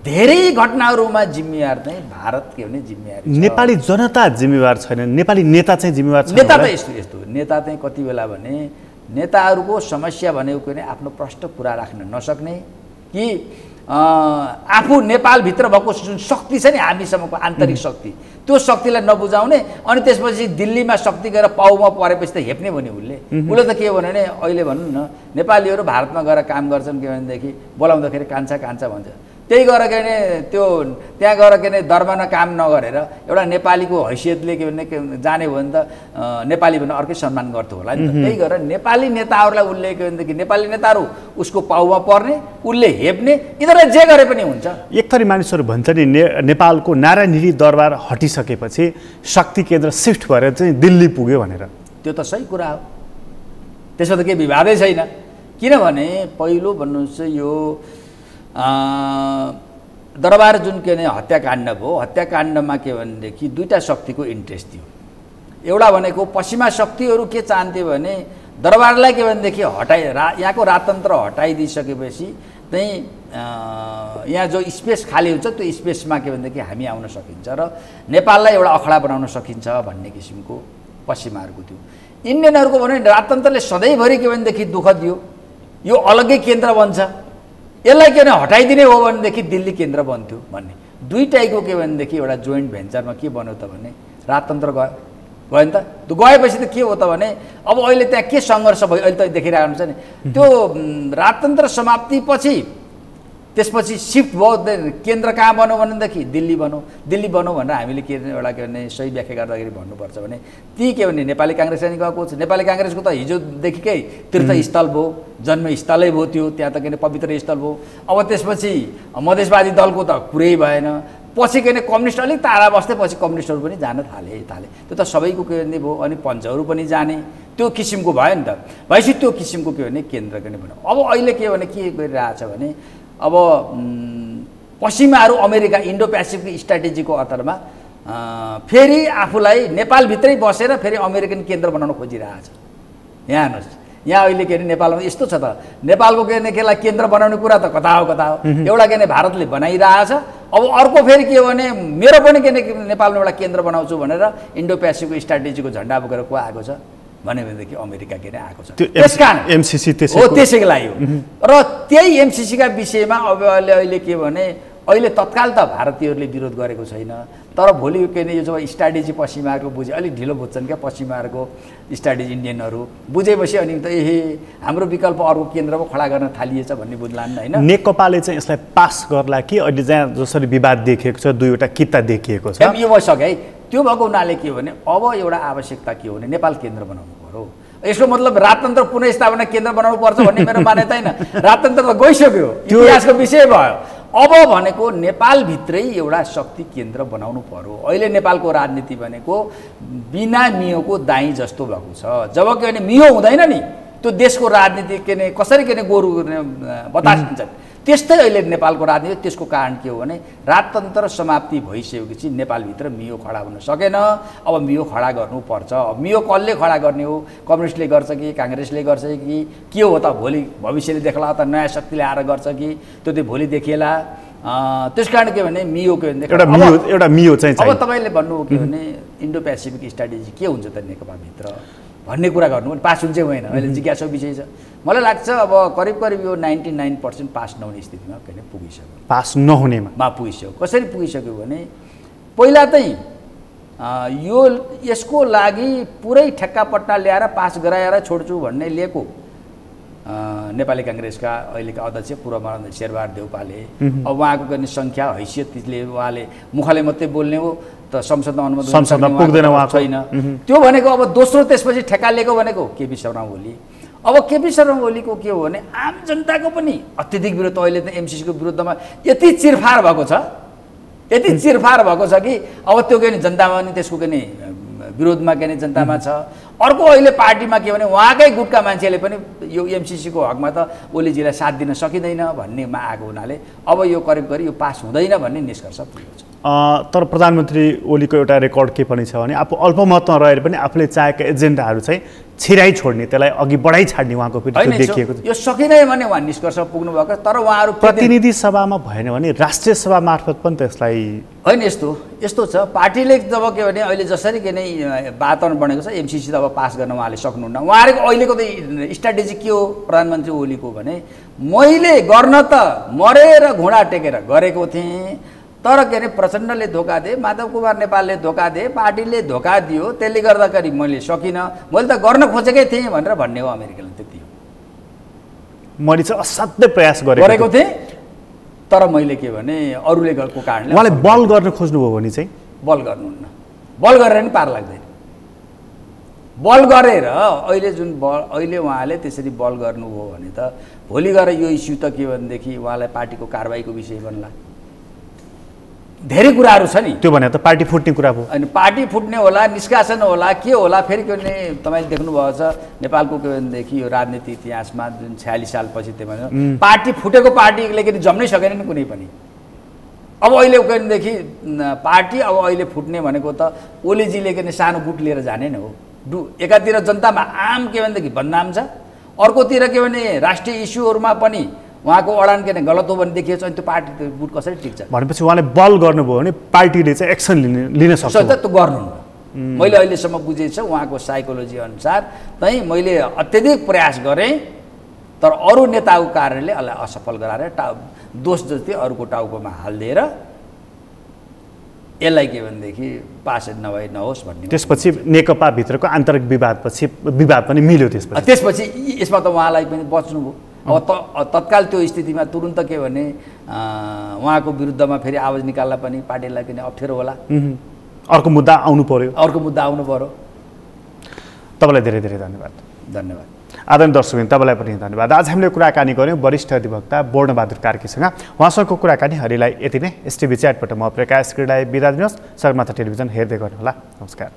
धेरै घटनाहरूमा जिम्मेवार चाहिँ भारत के भने जिम्मेवार, नेपाली जनता जिम्मेवार छैन, नेपाली नेता चाहिँ जिम्मेवार छैन। नेता त यस्तो नेता चाहिँ कति बेला भने नेताहरूको समस्या भनेको के भने आफ्नो प्रष्ट कुरा राख्न नसक्ने कि आफू नेपालभित्र भएको जुन शक्ति छ नि हामीसम्मको आन्तरिक शक्ति, त्यो शक्तिलाई नबुझाउने अनि त्यसपछि दिल्लीमा शक्ति गएर पाउमा परेपछि त हेप्ने भने उसले त के भने अहिले भनौँ न नेपालीहरू भारतमा गएर काम गर्छन् के भनेदेखि बोलाउँदाखेरि कान्छा कान्छा भन्छ, त्यही गरेर के भने त्यो त्यहाँ गएर के भने दरबारमा काम नगरेर एउटा नेपालीको हैसियतले के भने जाने हो भने त नेपाली भने अर्कै सम्मान गर्थ्यो होला नि त। त्यही गरेर नेपाली नेताहरूलाई उसले के भनेदेखि नेपाली नेताहरू उसको पाउमा पर्ने, उसले हेप्ने, यिनीहरूलाई जे गरे पनि हुन्छ। एक थरी मानिसहरू भन्छ नि नेपालको नारायणी दरबार हटिसकेपछि शक्ति केन्द्र सिफ्ट भएर चाहिँ दिल्ली पुग्यो भनेर। त्यो त सही कुरा हो, त्यसमा त केही विवादै छैन। किनभने पहिलो भन्नुहोस् यो दरबार जुन के भने हत्याकाण्ड भयो, हत्याकाण्डमा के भनेदेखि दुईटा शक्तिको इन्ट्रेस्ट थियो। एउटा भनेको पश्चिमा शक्तिहरू के चाहन्थे भने दरबारलाई के भनेदेखि यहाँको राजतन्त्र हटाइदिइसकेपछि चाहिँ यहाँ जो स्पेस खाली हुन्छ त्यो स्पेसमा के भनेदेखि हामी आउन सकिन्छ र नेपाललाई एउटा अखडा बनाउन सकिन्छ भन्ने किसिमको पश्चिमाहरूको थियो। इन्डियनहरूको भने राजतन्त्रले सधैँभरि के भनेदेखि दुःख दियो, यो अलग्गै केन्द्र बन्छ, यसलाई के भने हटाइदिने हो भनेदेखि दिल्ली केन्द्र बन्थ्यो भन्ने दुईटैको के भनेदेखि एउटा जोइन्ट भेन्चरमा के बन्यो त भने राजतन्त्र गयो नि त। त्यो गएपछि त के हो त भने अब अहिले त्यहाँ के सङ्घर्ष भयो अहिले त देखिरहेको हुन्छ नि। त्यो राजतन्त्र समाप्तिपछि त्यसपछि सिफ्ट भयो, केन्द्र कहाँ बन्यो भनेदेखि दिल्ली बन्यो। दिल्ली बन्यो भनेर हामीले के एउटा के भने सही व्याख्या गर्दाखेरि भन्नुपर्छ भने ती के भने नेपाली काङ्ग्रेस पनि गएको छ। नेपाली काङ्ग्रेसको त हिजोदेखिकै तीर्थस्थल भयो, जन्मस्थलै भयो, त्यो त्यहाँ त के अरे पवित्र स्थल भयो। अब त्यसपछि मधेसवादी दलको त कुरै भएन। पछि के अरे कम्युनिस्ट अलिक तारा बस्दै पछि कम्युनिस्टहरू पनि जान थाले। त्यो त सबैको के भने भयो। अनि पञ्चहरू पनि जाने त्यो किसिमको भयो नि त। भएपछि त्यो किसिमको के भने केन्द्र पनि भन्यो। अब अहिले के भने के गरिरहेछ भने अब पश्चिमाहरू अमेरिका इन्डो पेसिफिक स्ट्राटेजीको अन्तरमा फेरि आफूलाई नेपालभित्रै बसेर फेरि अमेरिकन केन्द्र बनाउन खोजिरहेछ। यहाँ हेर्नुहोस्, यहाँ अहिले के अरे नेपालमा यस्तो छ त, नेपालको के अरे केलाई केन्द्र बनाउने कुरा त कता हो एउटा के अरे भारतले बनाइरहेछ। अब अर्को फेरि के हो भने मेरो पनि के अरे नेपालमा एउटा केन्द्र बनाउँछु भनेर इन्डो पेसिफिक स्ट्राटेजीको झन्डा बोकेर को आएको छ भनेदेखि अमेरिका के अरे आएको छ। त्यसकारण एमसीसी त्यसैको लागि हो। र त्यही एमसीसीका विषयमा अब अहिले के भने अहिले तत्काल त भारतीयहरूले विरोध गरेको छैन, तर भोलि के अरे यो जब स्ट्राटेजी पश्चिमाहरूको बुझे अलिक ढिलो बुझ्छन् क्या पश्चिमाहरूको स्ट्राटेजी इन्डियनहरू बुझेपछि अनि त हाम्रो विकल्प अर्को केन्द्रमा खडा गर्न थालिएछ भन्ने बुझ्लान् होइन। नेकपाले चाहिँ यसलाई पास गर्ला कि अहिले जहाँ जसरी विवाद देखिएको छ, दुईवटा किता देखिएको छ, यो भइसक्यो है। त्यो भएको हुनाले के हो भने अब एउटा आवश्यकता के हो भने नेपाल केन्द्र बनाउनु पर्यो। यसको मतलब राजतन्त्र पुनर्स्थापना केन्द्र बनाउनु पर्छ भन्ने मेरो मान्यता होइन। राजतन्त्र त गइसक्यो, इतिहासको विषय भयो। अब भनेको नेपालभित्रै एउटा शक्ति केन्द्र बनाउनु पर्यो। अहिले नेपालको राजनीति भनेको बिना मियोको दाई जस्तो भएको छ। जब के भने मियो हुँदैन नि त्यो देशको राजनीति के ने कसरी के ने गोरु बतासिन्छन्, त्यस्तै अहिले नेपालको राजनीति। त्यसको कारण के हो भने राजतन्त्र समाप्ति भइसकेपछि नेपालभित्र मियो खडा हुन सकेन। अब मियो खडा गर्नुपर्छ। अब मियो कसले खडा गर्ने हो? कम्युनिस्टले गर्छ कि काङ्ग्रेसले गर्छ कि के हो त? भोलि भविष्यले देख्ला त नयाँ शक्तिले आएर गर्छ कि त्यो चाहिँ भोलि देखिएला। त्यस कारण के भने मियो के भने एउटा मियो चाहिँ अब तपाईँले भन्नुभयो के भने इन्डो पेसिफिक स्ट्राटेजी के हुन्छ त नेकपाभित्र भन्ने कुरा गर्नु पनि पास हुन्छ होइन। अहिले जिज्ञासा विषय छ। मलाई लाग्छ अब करिब करिब यो 99% पास नहुने स्थितिमा के पुगिसक्यो। पास नहुनेमा पुगिसक्यो। कसरी पुगिसक्यो भने पहिला चाहिँ यो यसको लागि पुरै ठेक्कापट्टा ल्याएर पास गराएर छोड्छु भन्ने लिएको नेपाली काङ्ग्रेसका अहिलेका अध्यक्ष पूर्व शेरबहादुर देउपाले। अब उहाँको गर्ने सङ्ख्या हैसियतले उहाँले मुखले मात्रै बोल्ने हो त संसदमा अनुमोदन पुग्दैन छैन। त्यो भनेको अब दोस्रो त्यसपछि ठेक्का लिएको भनेको केपी शर्मा ओली। अब केपी शर्मा ओलीको के हो भने आम जनताको पनि अत्यधिक विरोध। अहिले त एमसीसीको विरुद्धमा यति चिरफार भएको छ, यति चिरफार भएको छ कि अब त्यो के जनतामा पनि त्यसको के विरोधमा के जनतामा छ। अर्को अहिले पार्टीमा के भने उहाँकै गुटका मान्छेले पनि यो एमसीसीको हकमा त ओलीजीलाई साथ दिन सकिँदैन भन्नेमा आएको हुनाले अब यो करिब करिब यो पास हुँदैन भन्ने निष्कर्ष पुगेको छ। तर प्रधानमन्त्री ओलीको एउटा रेकर्ड के पनि छ भने आफू अल्पमतमा रहेर पनि आफूले चाहेका एजेन्डाहरू चाहिँ छिराइ छोड्ने, त्यसलाई अघि बढाइ छाड्ने उहाँको पनि देखिएको छ। यो सकिँदैन भने उहाँ निष्कर्ष पुग्नु भएको। तर उहाँहरू प्रतिनिधि सभामा भएन भने राष्ट्रिय सभा मार्फत पनि त्यसलाई होइन। यस्तो छ पार्टीले जब के भने अहिले जसरी के नै वातावरण बनेको छ एमसीसी त अब पास गर्न उहाँले सक्नुहुन्न। उहाँहरूको अहिलेको त स्ट्राटेजी के हो प्रधानमन्त्री ओलीको भने मैले गर्न त मरेर घुँडा टेकेर गरेको थिएँ, तर के अरे प्रचण्डले धोका दिए, माधव कुमार नेपालले धोका दिए, पार्टीले धोका दियो, त्यसले गर्दाखेरि मैले सकिनँ, मैले त गर्न खोजेकै थिएँ भनेर भन्ने हो अमेरिकाले। त्यति हो। मैले चाहिँ असाध्यै प्रयास गरेको थिएँ तर मैले के भने अरूले गरेको कारणले उहाँले बल गर्न खोज्नुभयो भने चाहिँ बल गर्नुहुन्न। बल गरेर नि पार लाग्दैन। बल गरेर अहिले जुन अहिले उहाँले त्यसरी बल गर्नुभयो भने त भोलि गएर यो इस्यु त के भनेदेखि उहाँलाई पार्टीको कारबाहीको विषय बन्ला। धेरै कुराहरू छ नि। त्यो भने त पार्टी फुट्ने कुरा भयो। अनि पार्टी फुट्ने होला, निष्कासन होला, के होला। फेरि के भने तपाईँले देख्नुभएको छ नेपालको के भनेदेखि यो राजनीति इतिहासमा जुन 46 सालपछि त्यो पार्टी फुटेको पार्टीले के जम्नै सकेन नि कुनै पनि। अब अहिले के भनेदेखि पार्टी अब अहिले फुट्ने भनेको त ओलीजीले के सानो गुट लिएर जाने नै हो। एकातिर जनतामा आम के भनेदेखि बदनाम छ, अर्कोतिर के भने राष्ट्रिय इस्युहरूमा पनि उहाँको अडान के गलत हो भने देखिएछ। अनि त्यो पार्टी गुट कसरी टिक्छ भनेपछि उहाँले बल गर्नुभयो भने पार्टीले चाहिँ एक्सन लिन सक्छ। त्यो गर्नुहुन्न। मैले अहिलेसम्म बुझेको छ उहाँको साइकोलोजी अनुसार चाहिँ मैले अत्यधिक प्रयास गरेँ, तर अरू नेताको कारणले यसलाई असफल गराएर दोष जस्तै अरूको टाउकोमा हालिदिएर यसलाई के भनेदेखि पास नभए नहोस् भन्ने। त्यसपछि नेकपाभित्रको आन्तरिक विवाद पनि मिल्यो त्यसपछि यसमा त उहाँलाई पनि बच्नुभयो। अब तत्काल त्यो स्थितिमा तुरुन्त के भने उहाँको विरुद्धमा फेरि आवाज निकाल्न पनि पार्टीलाई पनि अप्ठ्यारो होला। अर्को मुद्दा आउनु पर्यो। तपाईँलाई धेरै धेरै धन्यवाद। धन्यवाद। आदरणीय दर्शकवृन्द, तपाईँलाई पनि धन्यवाद। आज हामीले कुराकानी गऱ्यौँ वरिष्ठ अधिवक्ता बोर्णबहादुर कार्कीसँग। उहाँसँगको कुराकानीहरूलाई यति नै। एसटिभी च्याटबाट म प्रकाश गिरीलाई बिदा दिनुहोस्। सगरमाथा टेलिभिजन हेर्दै गर्नुहोला। नमस्कार।